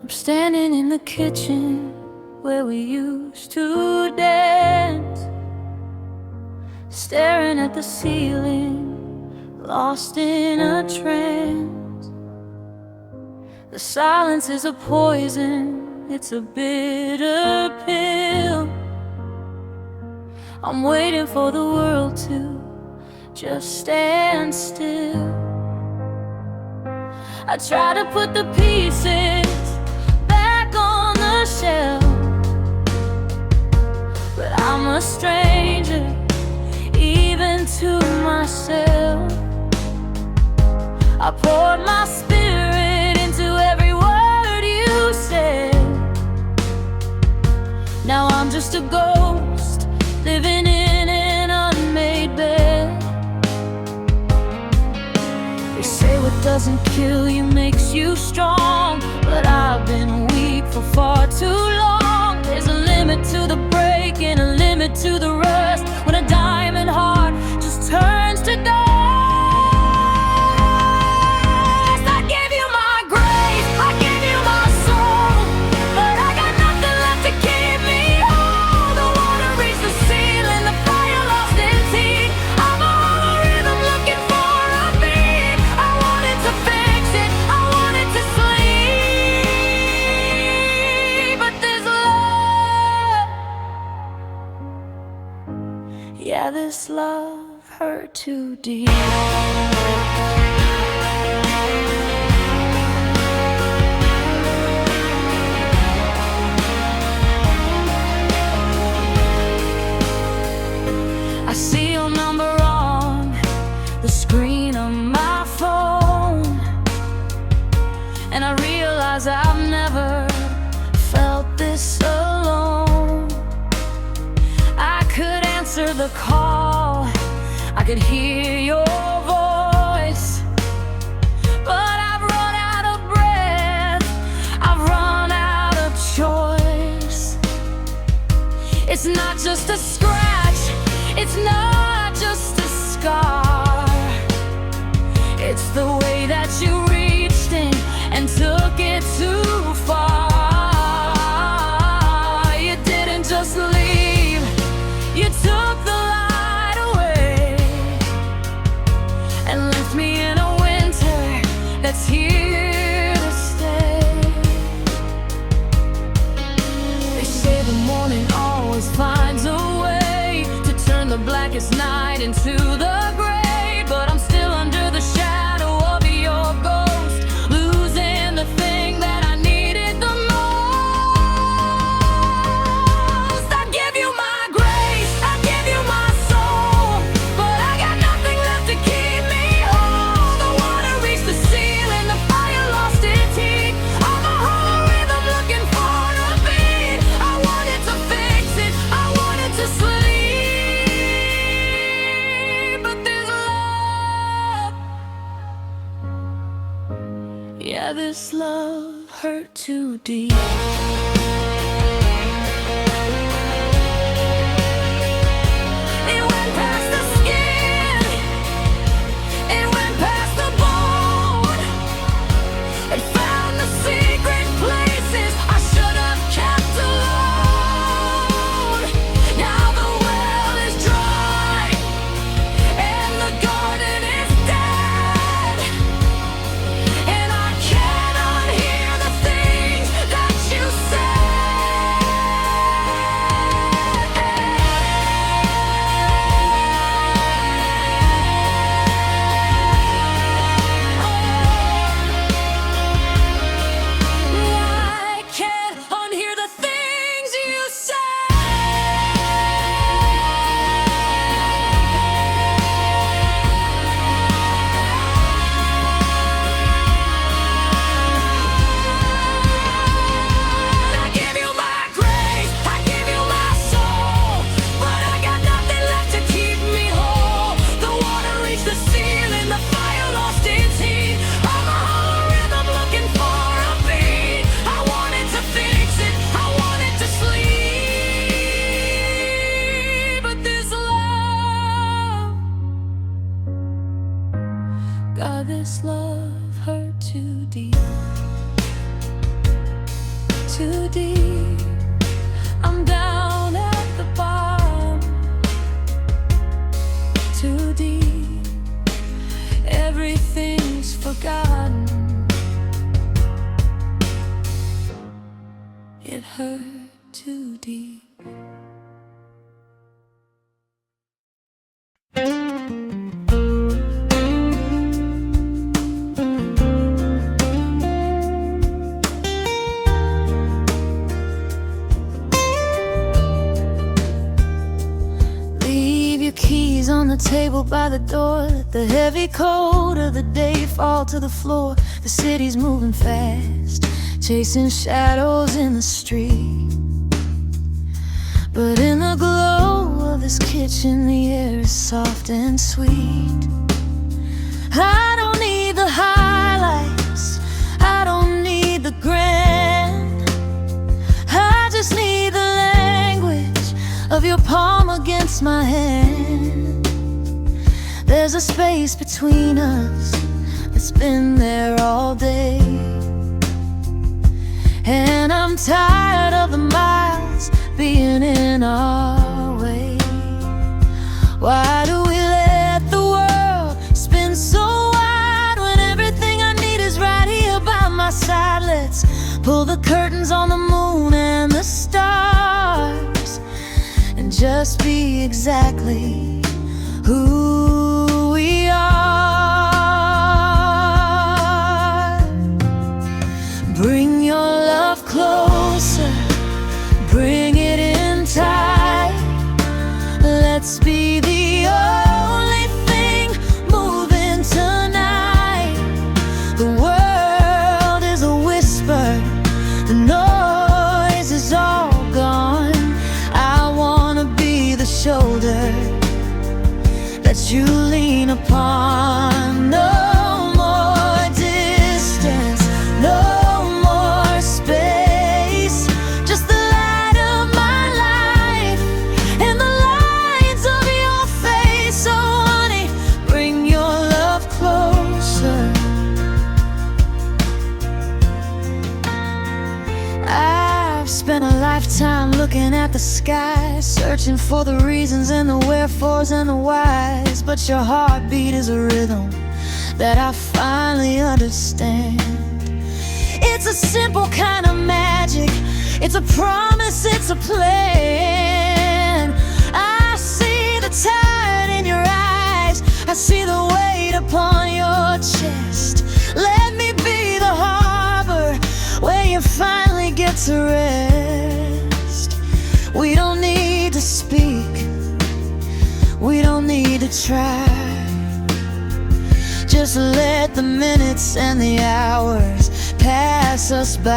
I'm standing in the kitchen where we used to dance, staring at the ceiling, lost in a trance. The silence is a poison, it's a bitter pill. I'm waiting for the world to just stand still. I try to put the pieces back on the shelf, but I'm a stranger even to myself. I poured my spirit into every word you said. Now I'm just a ghost living in an unmade bed. They say what doesn't kill you makes you strong, but I've been weak for far too long. There's a limit to the break and a limit to the rust, when a diamond heart just turns to dust. I gave you my grace, I gave you my soul, but I got nothing left to keep me whole. The water reached the ceiling, the fire lost its heat. I'm a hollow rhythm looking for a beat. I wanted to fix it, I wanted to sleep, but this love, yeah, this love hurt too deep. I see your number on the screen of my phone, and I realize I've never felt this alone. I could answer the call, I could hear your voice, but I've run out of breath, I've run out of choice. It's not just a scratch, it's not just a scar, it's the way that you reached in and took it too far. You didn't just leave, you took the light away and left me in a winter that's here to stay. They say the morning always finds a way to turn the blackest night into the gray, but I'm still under the shadow of your ghost, losing the thing that I needed the most. I give you my grace, I give you my soul, but I got nothing left to keep me whole. The water reached the ceiling, the fire lost its heat. I'm a hollow rhythm looking for a beat. I wanted to fix it, I wanted to sleep, but this love, yeah, this love hurt too deep. It went past the skin, it went past the bone, it found the secret places I should have kept alone. Now the well is dry and the garden is dead, and I cannot hear the things that you I can't unhear the things you I give you my grace, I give you my soul, but I got nothing left to keep me whole. The water reached the ceiling, the fire lost its heat. I'm a hollow rhythm looking for a beat. I wanted to fix it, I wanted to sleep, but this love, God, this love hurt too deep. too deep. I'm down at the bottom, too deep. Everything's forgotten. It hurt too deep. Leave your keys on the table by the door. Let the heavy coat of the day fall to the floor. The city's moving fast, chasing shadows in the street. But in the glow of this kitchen, the air is soft and sweet. I don't need the highlights, I don't need the grand. I just need the language of your palm against my hand. There's a space between us that's been there all day, and I'm tired of the miles being in our way. Why do we let the world spin so wide when everything I need is right here by my side? Let's pull the curtains on the moon and the stars and just be exactly who we are. Bring your love closer, bring it in tight. Let's be the only thing moving tonight. The world is a whisper, the noise is all gone. I wanna be the shoulder that you lean upon. No more distance, no more space, just the light of my life and the lines of your face. So honey, bring your love closer. I've spent a lifetime looking at the sky, searching for the reasons and the wherefores and the whys. But your heartbeat is a rhythm that I finally understand. It's a simple kind of magic, it's a promise, it's a plan. I see the tide in your eyes, I see the weight upon your chest. Let me be the harbor where you finally get to rest. We don't need to speak, we don't need to try. Just let the minutes and the hours pass us by.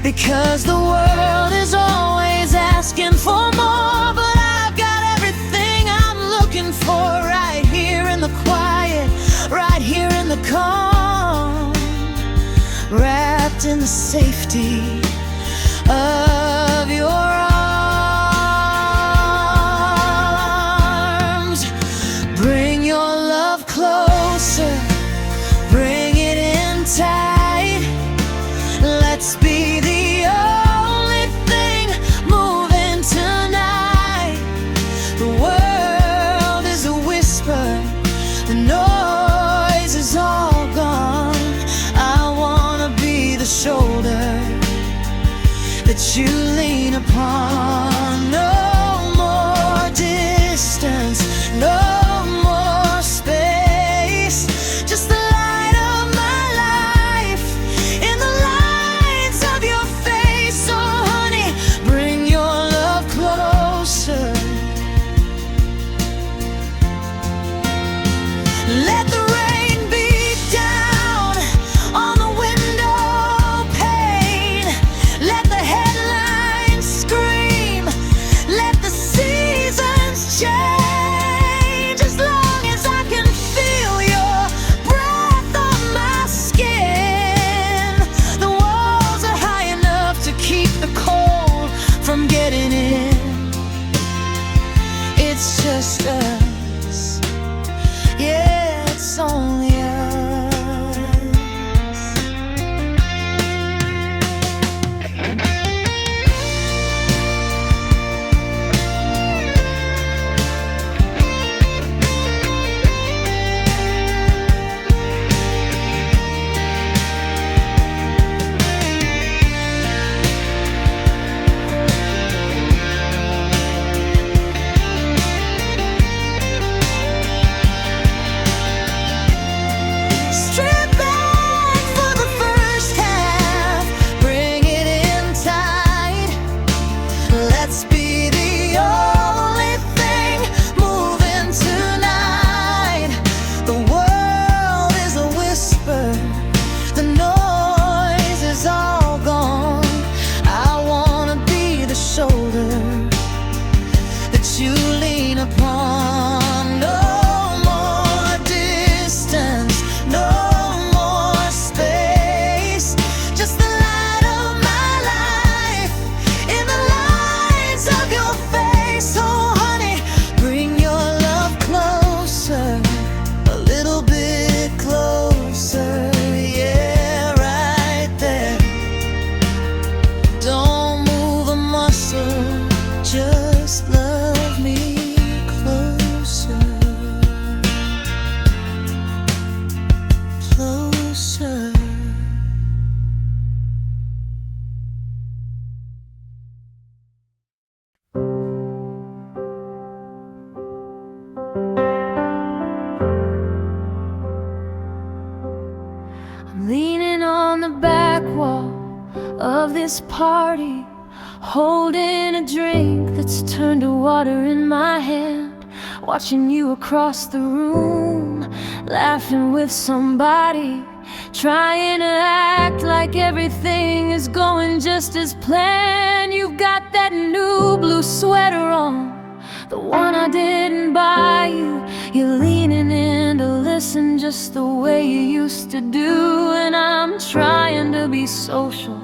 Because the world is always asking for more, but I've got everything I'm looking for right here in the quiet, right here in the calm, wrapped in the safety of your arms. Bring your love closer, bring it in tight. Let's be the only thing moving tonight. The world is a whisper, the noise is all gone. I wanna be the shoulder that you lean upon. No more distance, no more space, just the light of my life in the lines of your face. So honey, bring your love closer. Let the rain beat down on the window pane. Let the headlines leaning on the back wall of this party, holding a drink that's turned to water in my hand, watching you across the room, laughing with somebody, trying to act like everything is going just as planned. You've got that new blue sweater on, the one I didn't buy you. You're leaning in to listen just the way you used to do. And I'm trying to be social,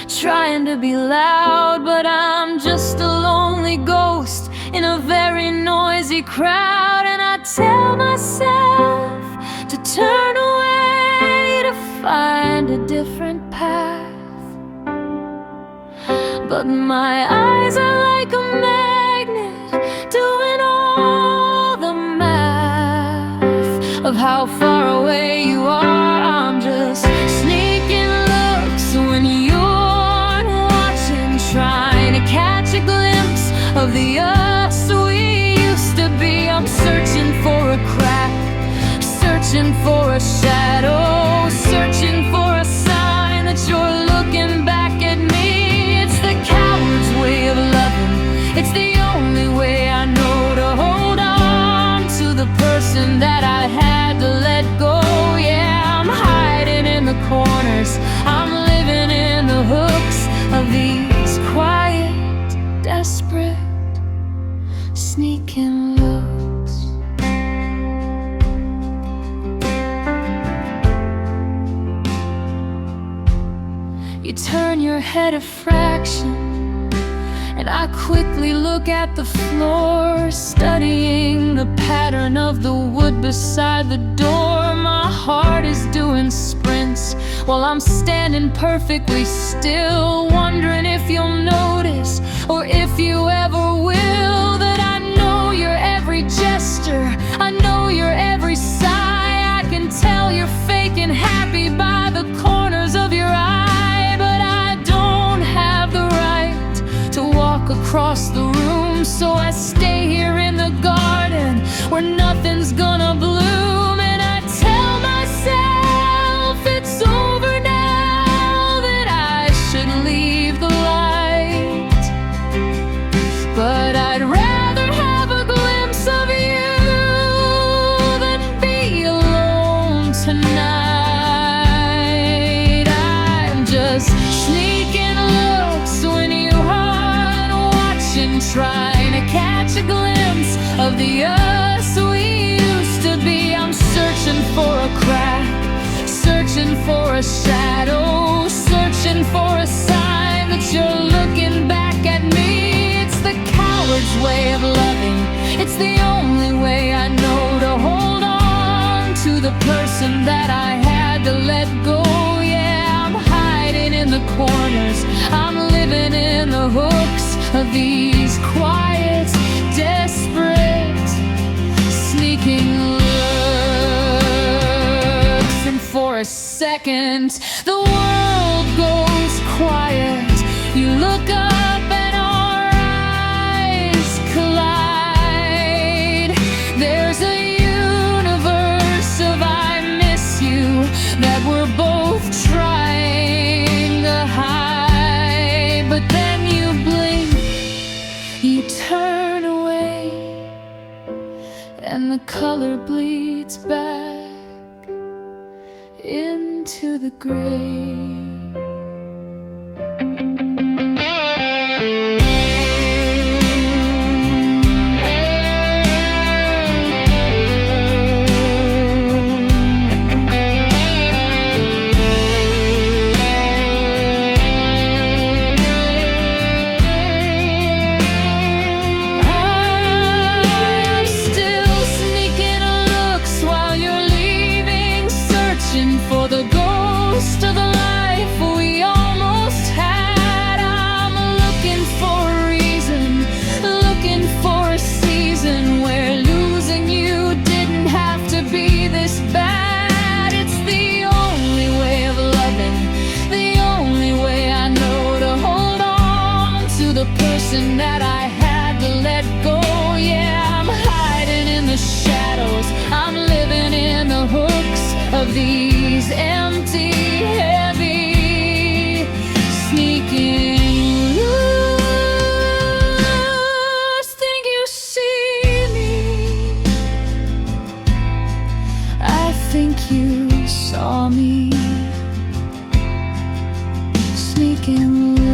trying to be loud, but I'm just a lonely ghost in a very noisy crowd. And I tell myself to turn away, to find a different path, but my eyes are like a magnet, doing all the math of how far away you are. I'm just sneaking looks when you aren't watching, trying to catch a glimpse of the us we used to be. I'm searching for a crack, searching for a shadow, searching for a sign that you're looking back at me. It's the coward's way of loving, it's the only way I know to hold on to the person that I had to let go. Yeah, I'm hiding in the corners, I'm living in the hooks of these quiet, desperate, sneaking looks. You turn your head a fraction, and I quickly look at the floor, studying the pattern of the wood beside the door. My heart is doing sprints while I'm standing perfectly still, wondering if you'll notice, or if you ever will, that I know your every gesture, I know your every sigh. I can tell you're faking happy by the corners of your eye, but I don't have the right to walk across the room, so I stay here in the garden where nothing's gonna bloom. And I tell myself it's over now, that I should leave the light, but I'd rather have a glimpse of you than be alone tonight. I'm just sneaking looks when you aren't watching, trying to catch a glimpse of the us we used to be. I'm searching for a crack, searching for a shadow, searching for a sign that you're looking back at me. It's the coward's way of loving, it's the only way I know to hold on to the person that I had to let go. Yeah, I'm hiding in the corners, I'm living in the hooks of these quiet, desperate, sneaking looks. And for a second, the world goes quiet. You look up and our eyes collide. There's a universe of I miss you that we're both trying to hide. But then you blink, you turn away, and the color bleeds back into the gray. For the ghost of the life we almost had, I'm looking for a reason, looking for a season where losing you didn't have to be this bad. It's the only way of loving, the only way I know to hold on to the person that I had to let go. Yeah, I'm hiding in the shadows, I'm living in the hooks of these empty saw me sneaking looks.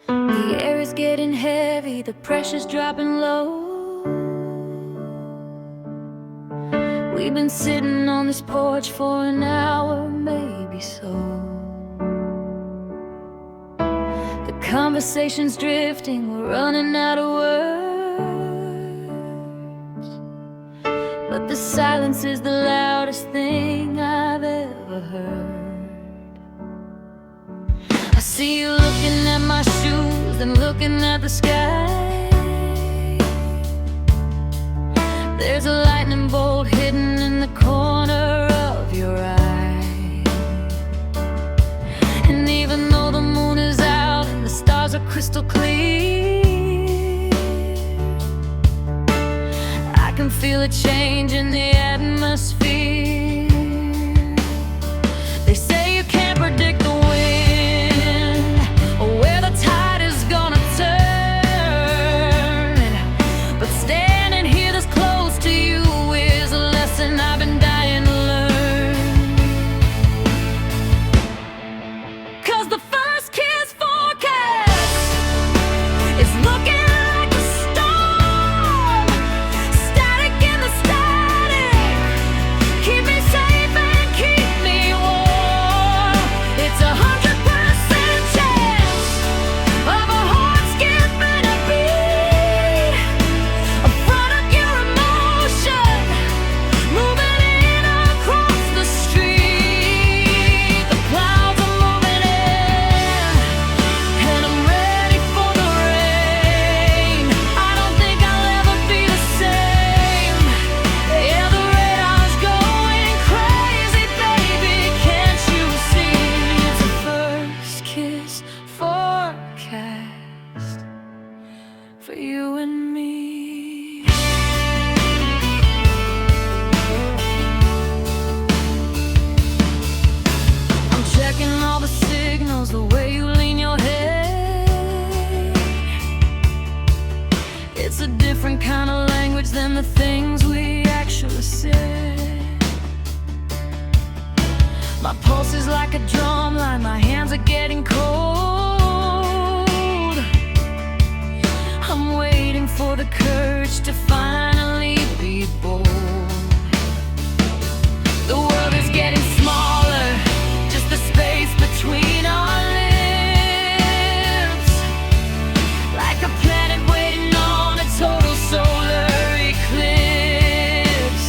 The air is getting heavy, the pressure's dropping low. We've been sitting on this porch for an hour, maybe so. The conversation's drifting, we're running out of words, but the silence is the loudest thing I've ever heard. I see you looking at my shoes and looking at the sky. There's a lightning bolt hidden in the corner of your eye. And even though the moon is out and the stars are crystal clear, I can feel a change in the atmosphere. They say you can't predict the wind or where the tide is gonna turn, but standing here this close to you is a lesson I've been dying to learn. 'Cause the first kiss forecast is looking like a storm, static in the static. Keep me safe and keep me warm. It's 100% chance of a heart skipping a beat in front of your emotion, moving in across the street. The clouds are moving in, and I'm ready for the rain. I don't think I'll ever be the same. Yeah, the radar's going crazy, baby, can't you see? It's a first kiss forecast for you and me. I'm checking all the signals, the way you lean your head. It's a different kind of language than the things we actually said. My pulse is like a drum line, my hands are getting cold. I'm waiting for the courage to finally be bold. The world is getting smaller, just the space between our lips, like a planet waiting on a total solar eclipse.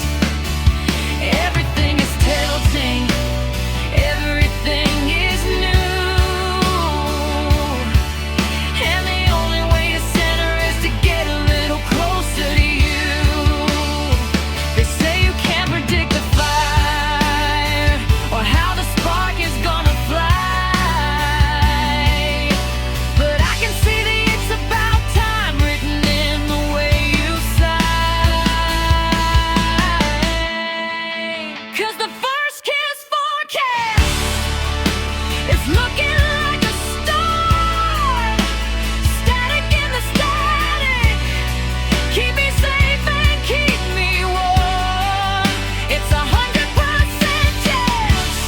Everything is tilting, everything is new, and the only way to center is to get a little closer to you. They say you can't predict the fire or how the spark is gonna fly, but I can see the "it's about time" written in the way you sigh. 'Cause the first kiss forecast is looking like a storm, static in the static. Keep me safe and keep me warm. It's 100% chance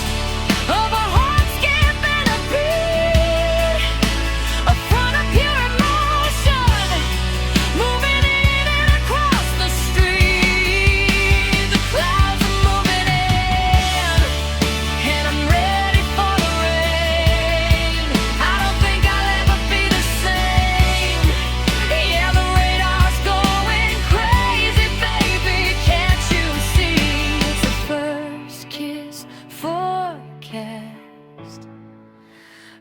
of a heart skipping a beat in front of pure emotion, moving in and across the street. The clouds are moving in, and I'm ready for the rain. I don't think I'll ever be the same. Yeah, the radar's going crazy, baby, can't you see? It's a first kiss forecast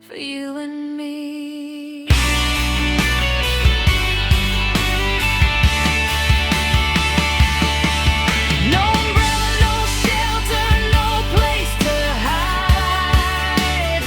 for you and me. No umbrella, no shelter, no place to hide.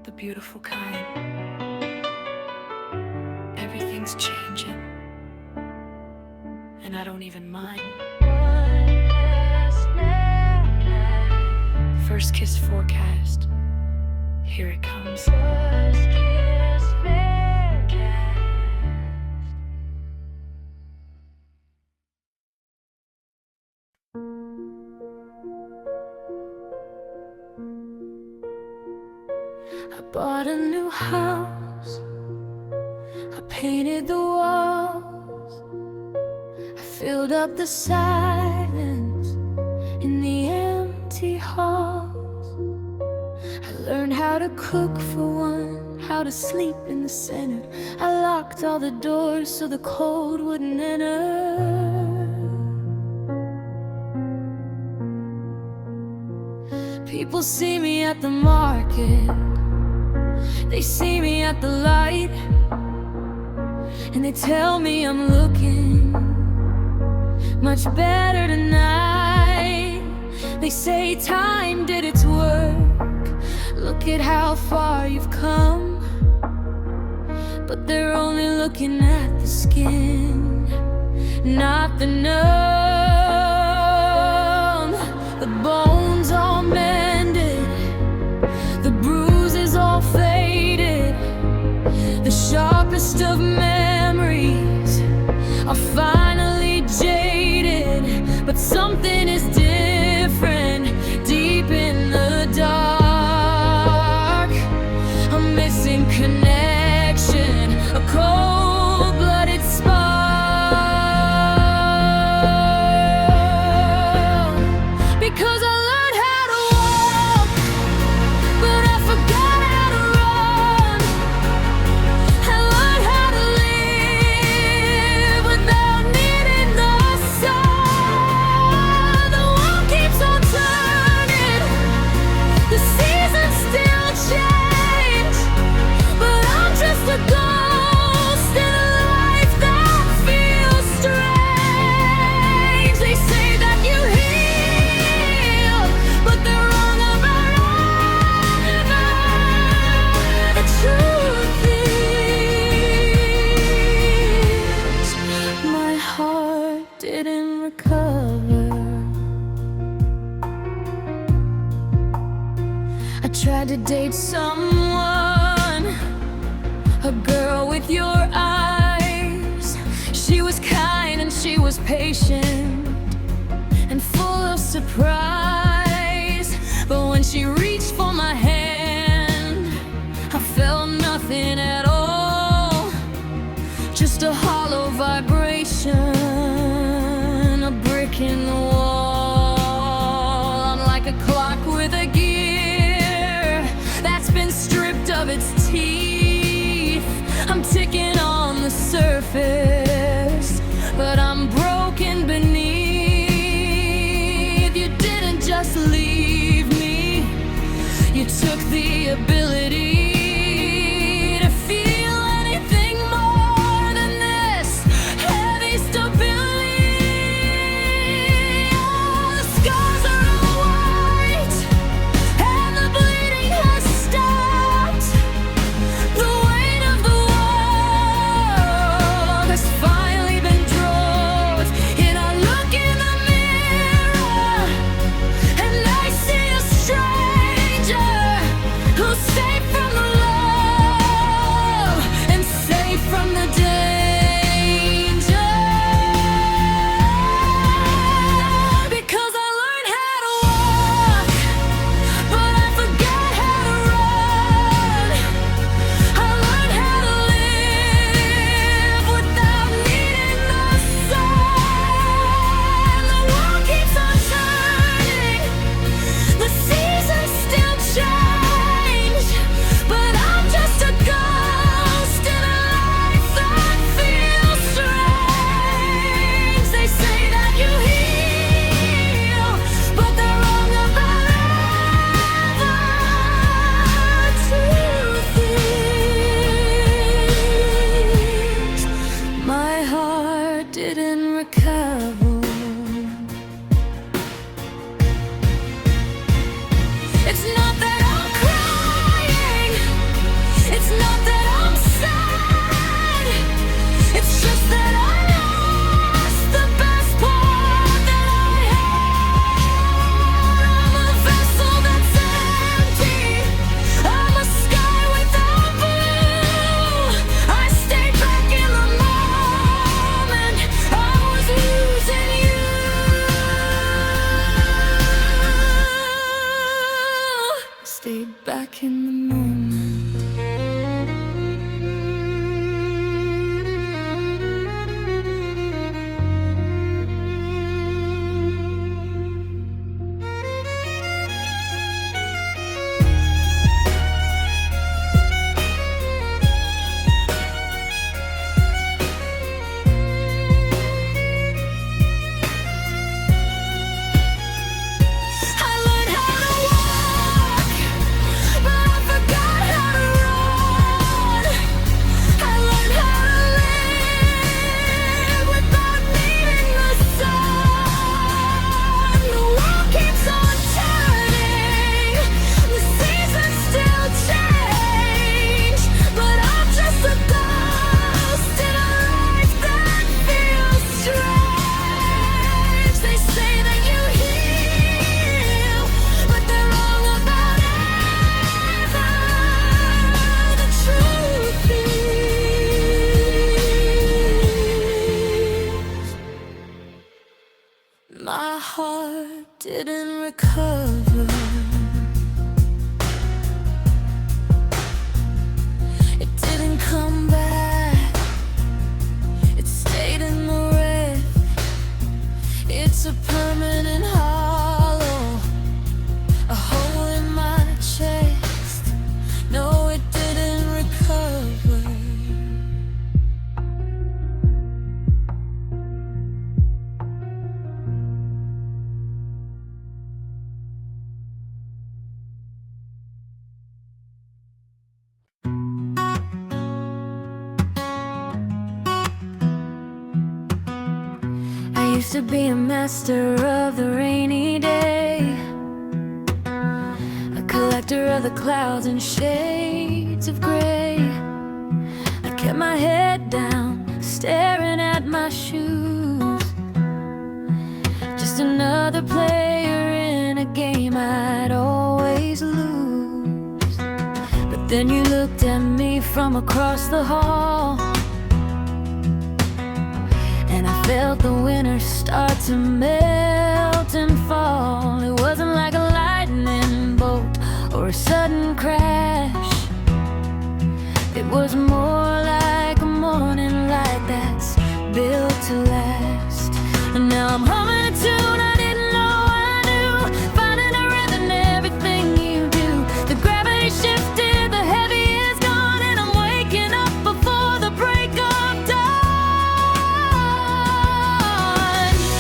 the beautiful kind. Everything's changing, and I don't even mind. First kiss forecast, here it comes. First kiss forecast. I bought a new house, I painted the walls, I filled up the silence in the empty halls. I learned how to cook for one, how to sleep in the center. I locked all the doors so the cold wouldn't enter. People see me at the market, they see me at the light, and they tell me I'm looking much better tonight. They say time did its work, look at how far you've come. But they're only looking at the skin, not the numb. The bones all mended, the bruises all faded. The sharpest of memories are finally jaded. But something is different deep in the dark. A missing connection, a cold-blooded spark. Because I learned how to walk, but I forgot how to run. I learned how to live without needing the sun. The world keeps on turning, the seasons still change, but I'm just a ghost in a life that feels strange. They say that you heal, but they're wrong about ever. The truth is, my heart didn't recover. I tried to date someone, a girl with your eyes. She was kind and she was patient and full of surprise. But when she reached for my hand, I felt nothing at all, just a hollow vibration, a brick in the wall. I'm like a clock with a gear that's been stripped of its teeth. I'm ticking on the surface, but I'm broken beneath. You didn't just leave me, you took the ability to feel anything more than this heavy stability. All the scars are all white, and the bleeding has stopped. The weight of the world has finally been dropped. And I look in the mirror, and I see a stranger who's safe from the love and safe from the danger. Because I learned how to walk, but I forgot how to run. I learned how to live without needing the sun. The world keeps on turning, the seasons still change, back in the moment. My heart didn't recover. It didn't come back. It stayed in the rift. It's a permanent hollow, a hole in my chest. No, it didn't recover. I used to be a master of the rainy day, a collector of the clouds and shades of gray. I kept my head down, staring at my shoes, just another player in a game I'd always lose. But then you looked at me from across the hall, and I felt the winter start to melt and fall. It wasn't like a lightning bolt or a sudden crash. It was more like a morning light that's built to last. And now I'm humming a tune I didn't know I knew, finding a rhythm in everything you do. The gravity shifted, the heavy is gone, and I'm waking up before the break of dawn.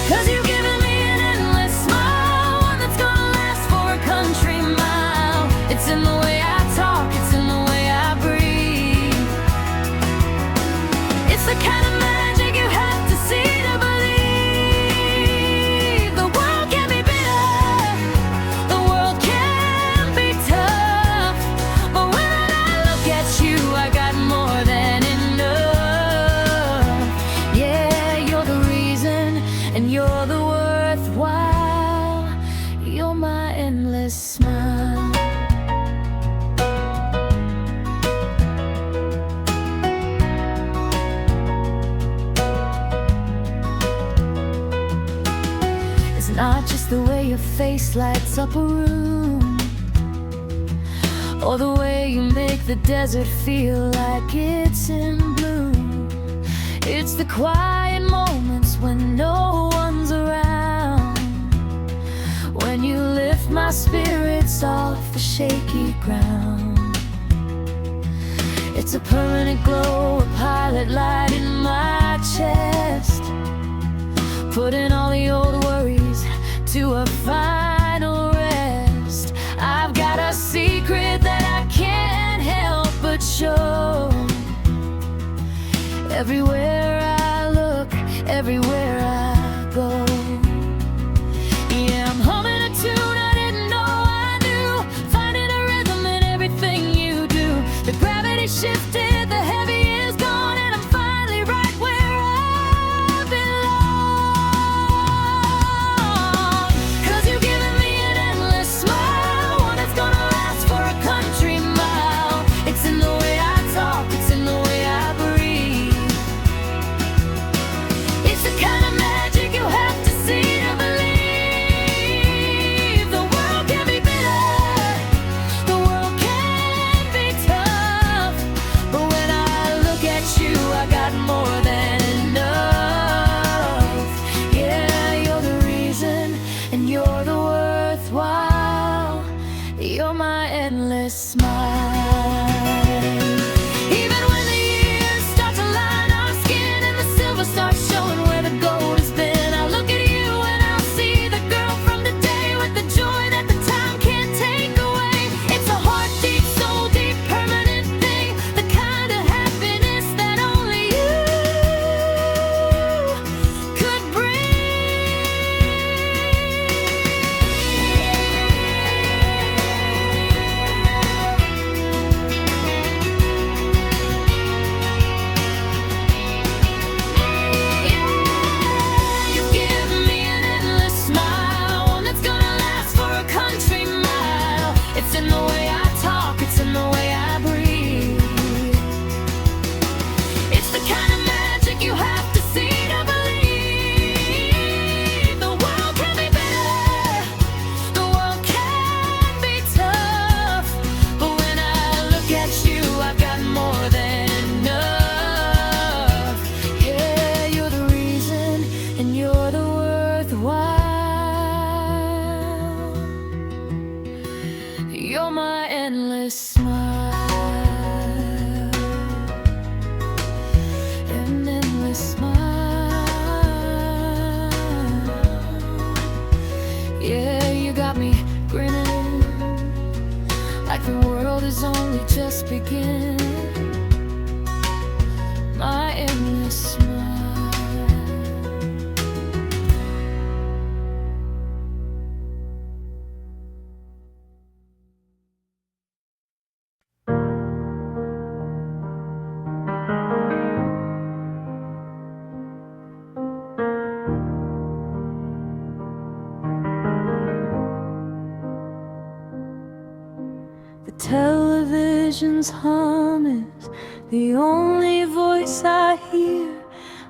'Cause you've given me an endless smile, one that's gonna last for a country mile. It's in the way I talk, it's in the way I breathe. It's the kind of magic you have to see to believe. The world can be bitter, the world can be tough, but when I look at you, I got more than enough. Yeah, you're the reason, and you're the worthwhile. You're my endless smile. It's not just the way your face lights up a room, or the way you make the desert feel like it's in bloom. It's the quiet moments when no one's around, when you lift my spirits off the shaky ground. It's a permanent glow, a pilot light in my chest, putting all the old worries to a final rest. I've got a secret that I can't help but show. Everywhere I look, everywhere I go. Yeah, I'm humming a tune I didn't know I knew, finding a rhythm in everything you do. The gravity shifted, the heavy is gone, and I'm finally right where I belong. 'Cause you've given me an endless smile, one that's gonna last for a country mile. It's in the way I talk, it's in the way I breathe. It's the kind of magic you have to see to believe. The world can be bitter, the world can just begin. My endless smile. The television's hum is the only voice I hear.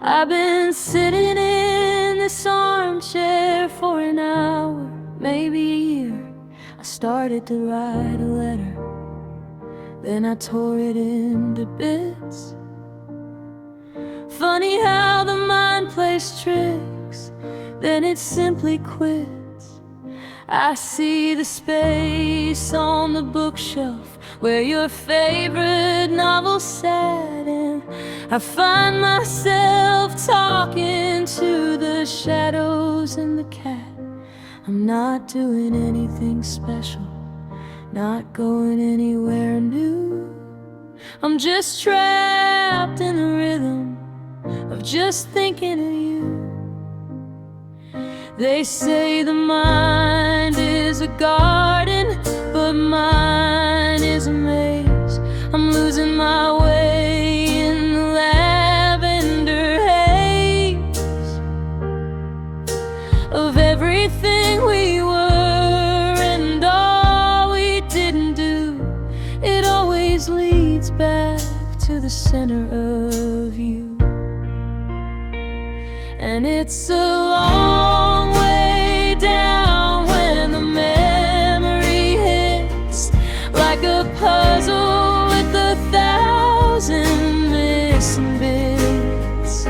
I've been sitting in this armchair for an hour, maybe a year. I started to write a letter, then I tore it into bits. Funny how the mind plays tricks, then it simply quits. I see the space on the bookshelf where your favorite novel sat, and I find myself talking to the shadows and the cat. I'm not doing anything special, not going anywhere new. I'm just trapped in the rhythm of just thinking of you. They say the mind is a garden, but mine is a maze. I'm losing my way in the lavender haze of everything we were and all we didn't do. It always leads back to the center of you. And it's a long way down when the memory hits, like a puzzle with 1,000 missing bits.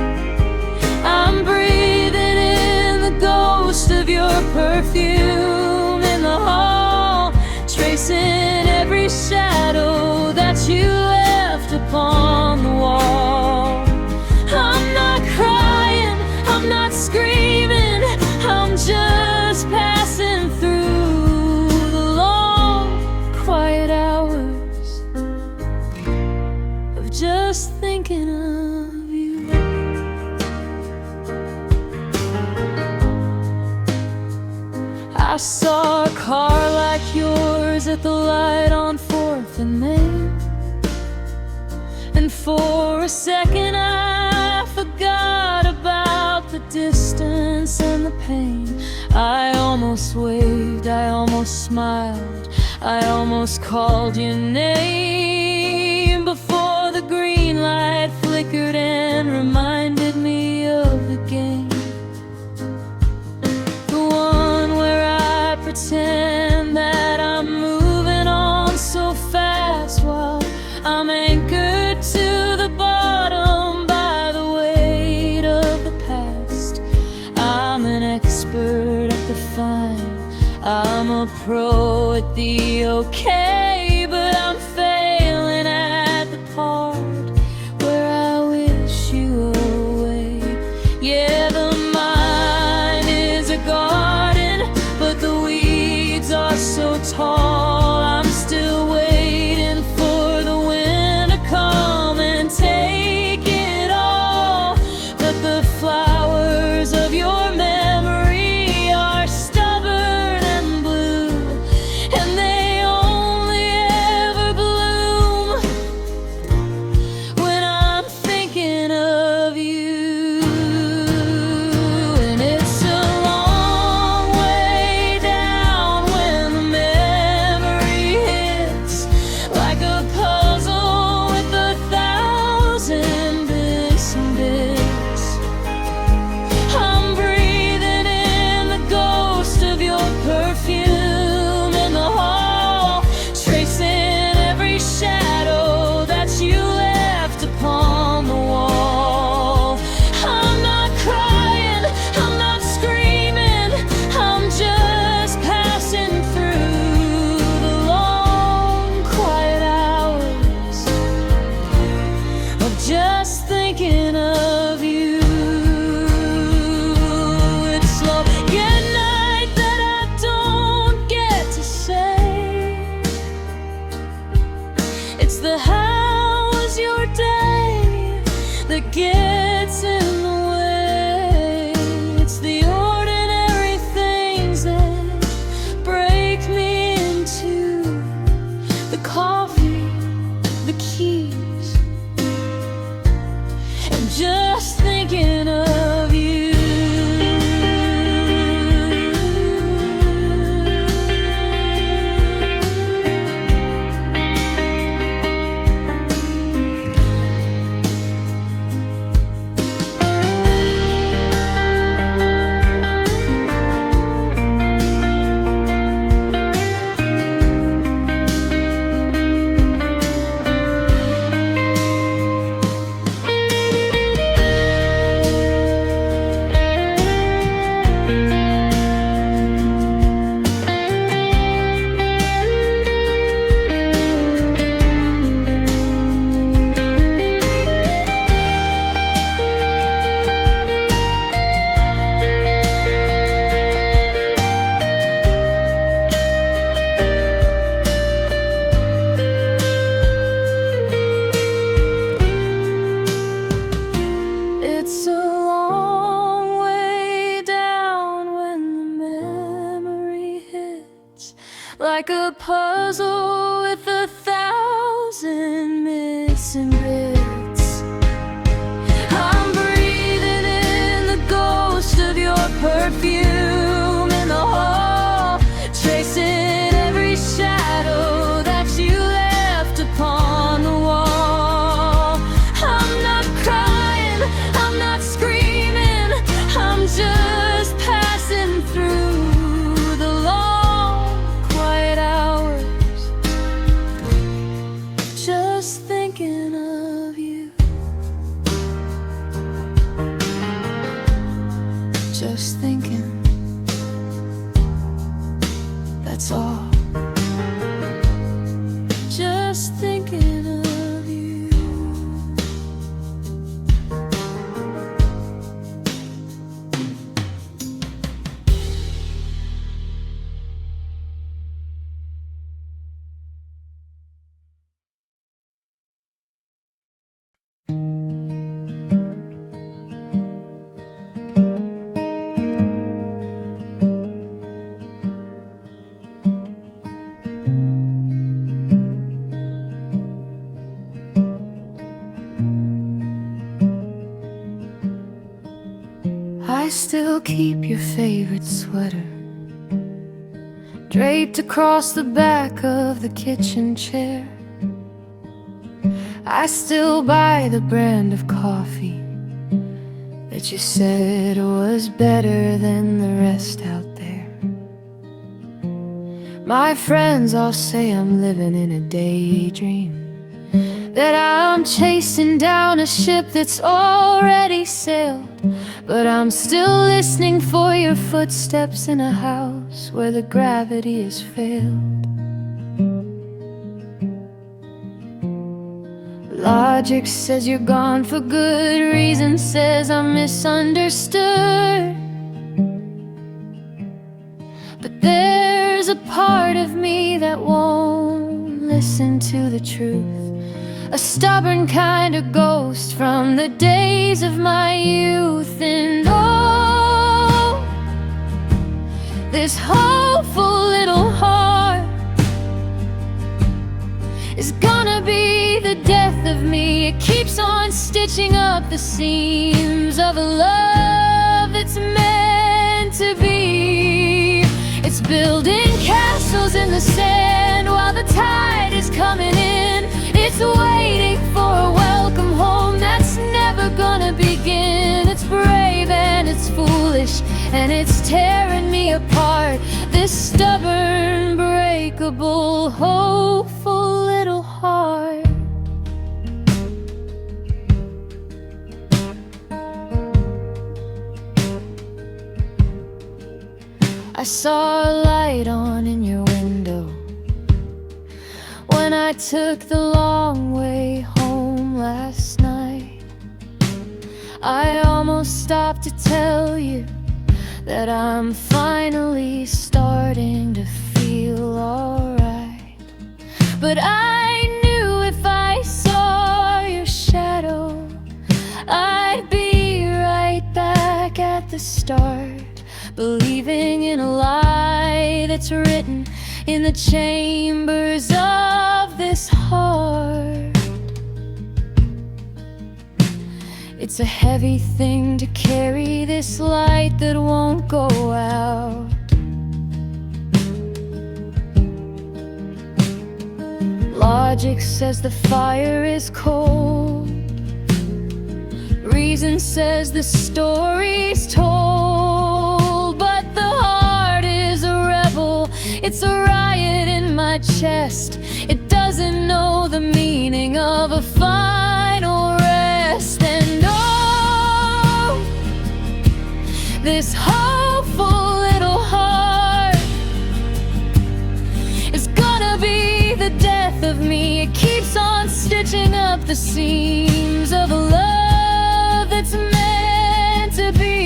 I'm breathing in the ghost of your perfume in the hall, tracing every shadow that you left upon the wall. I'm not crying, I'm not screaming, I'm just passing through the long, quiet hours of just thinking of you. I saw a car like yours at the light on 4th and Main, and for a second I forgot about the distance and the pain. I almost waved, I almost smiled, I almost called your name before the green light flickered and reminded me of the game. The one where I pretend that I'm moving on so fast while I'm anchored to the bottom by the weight of the past. I'm an expert at the fine, I'm a pro at the okay, but I'm failing at the part where I wish you away. Yeah, the mind is a garden, but the weeds are so tall. I'm still waiting for the wind to come and take it all. But the flowers of your memory are stubborn and blue, and they only It's the how's your day that gets in the way. It's the ordinary things that break me into the coffee, the keys, and just thinking of you. It's a long way down when the memory hits, like a puzzle with 1,000 missing bits. I'm breathing in the ghost of your perfume in the hall, tracing every shadow that you left upon the wall. I'm not crying, I'm not screaming, I'm just passing through the long, quiet hours, just thinking of you. Just thinking, that's all. Just thinking of you. I still keep your favorite sweater draped across the back of the kitchen chair. I still buy the brand of coffee that you said was better than the rest out there. My friends all say I'm living in a daydream, that I'm chasing down a ship that's already sailed. But I'm still listening for your footsteps in a house where the gravity has failed. Logic says you're gone for good, reason says I'm misunderstood. But there's a part of me that won't listen to the truth, a stubborn kind of ghost from the days of my youth. And oh, this hopeful little heart is gonna be the death of me. It keeps on stitching up the seams of a love that's meant to be. It's building castles in the sand while the tide is coming in. It's waiting for a welcome home that's never gonna begin. It's brave and it's foolish and it's tearing me apart, this stubborn, breakable, hopeful little heart. I saw a light on in your window when I took the long way home last night. I almost stopped to tell you that I'm finally starting to feel alright. But I knew believing in a lie that's written in the chambers of this heart. It's a heavy thing to carry, this light that won't go out. Logic says the fire is cold. Reason says the story's told. But the heart is a rebel. It's a riot in my chest. It doesn't know the meaning of a final rest. And oh, this hopeful little heart is gonna be the death of me. It keeps on stitching up the seams of a love that's meant to be.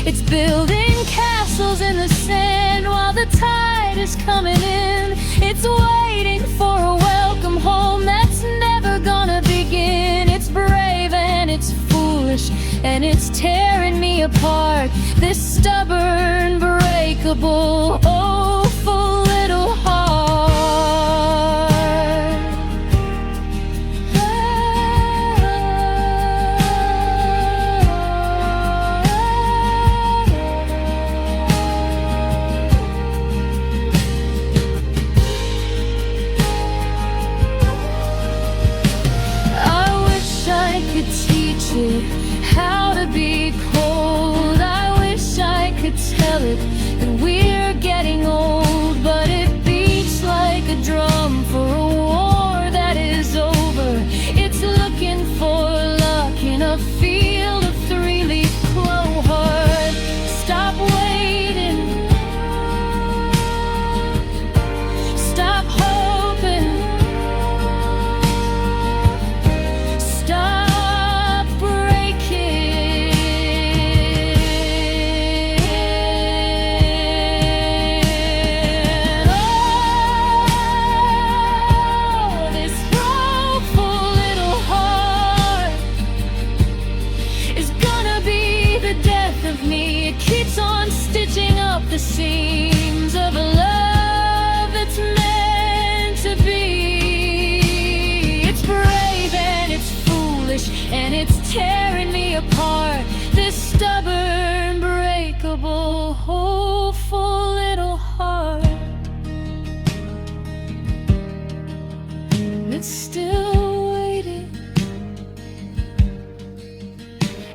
It's building castles in the sand while the tide is coming in. It's waiting for a welcome home that's never gonna begin. It's brave and it's foolish and it's tearing me apart. This stubborn, breakable, awful little heart. I wish I could teach it how to be cold. I wish I could tell it that we're getting old, but it beats like a drum for a war that is over. It's looking for luck in a field of three-leaf clover. Stop waiting, stop hoping, stop breaking. Oh, this hopeful little heart is gonna be the death of me. It keeps on stitching up the seams of a love that's meant to be. It's brave and it's foolish and it's tearing me apart. This stubborn, breakable, hopeful little heart. It's still waiting.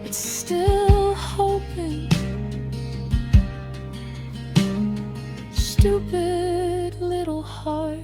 It's still hoping. Stupid little heart.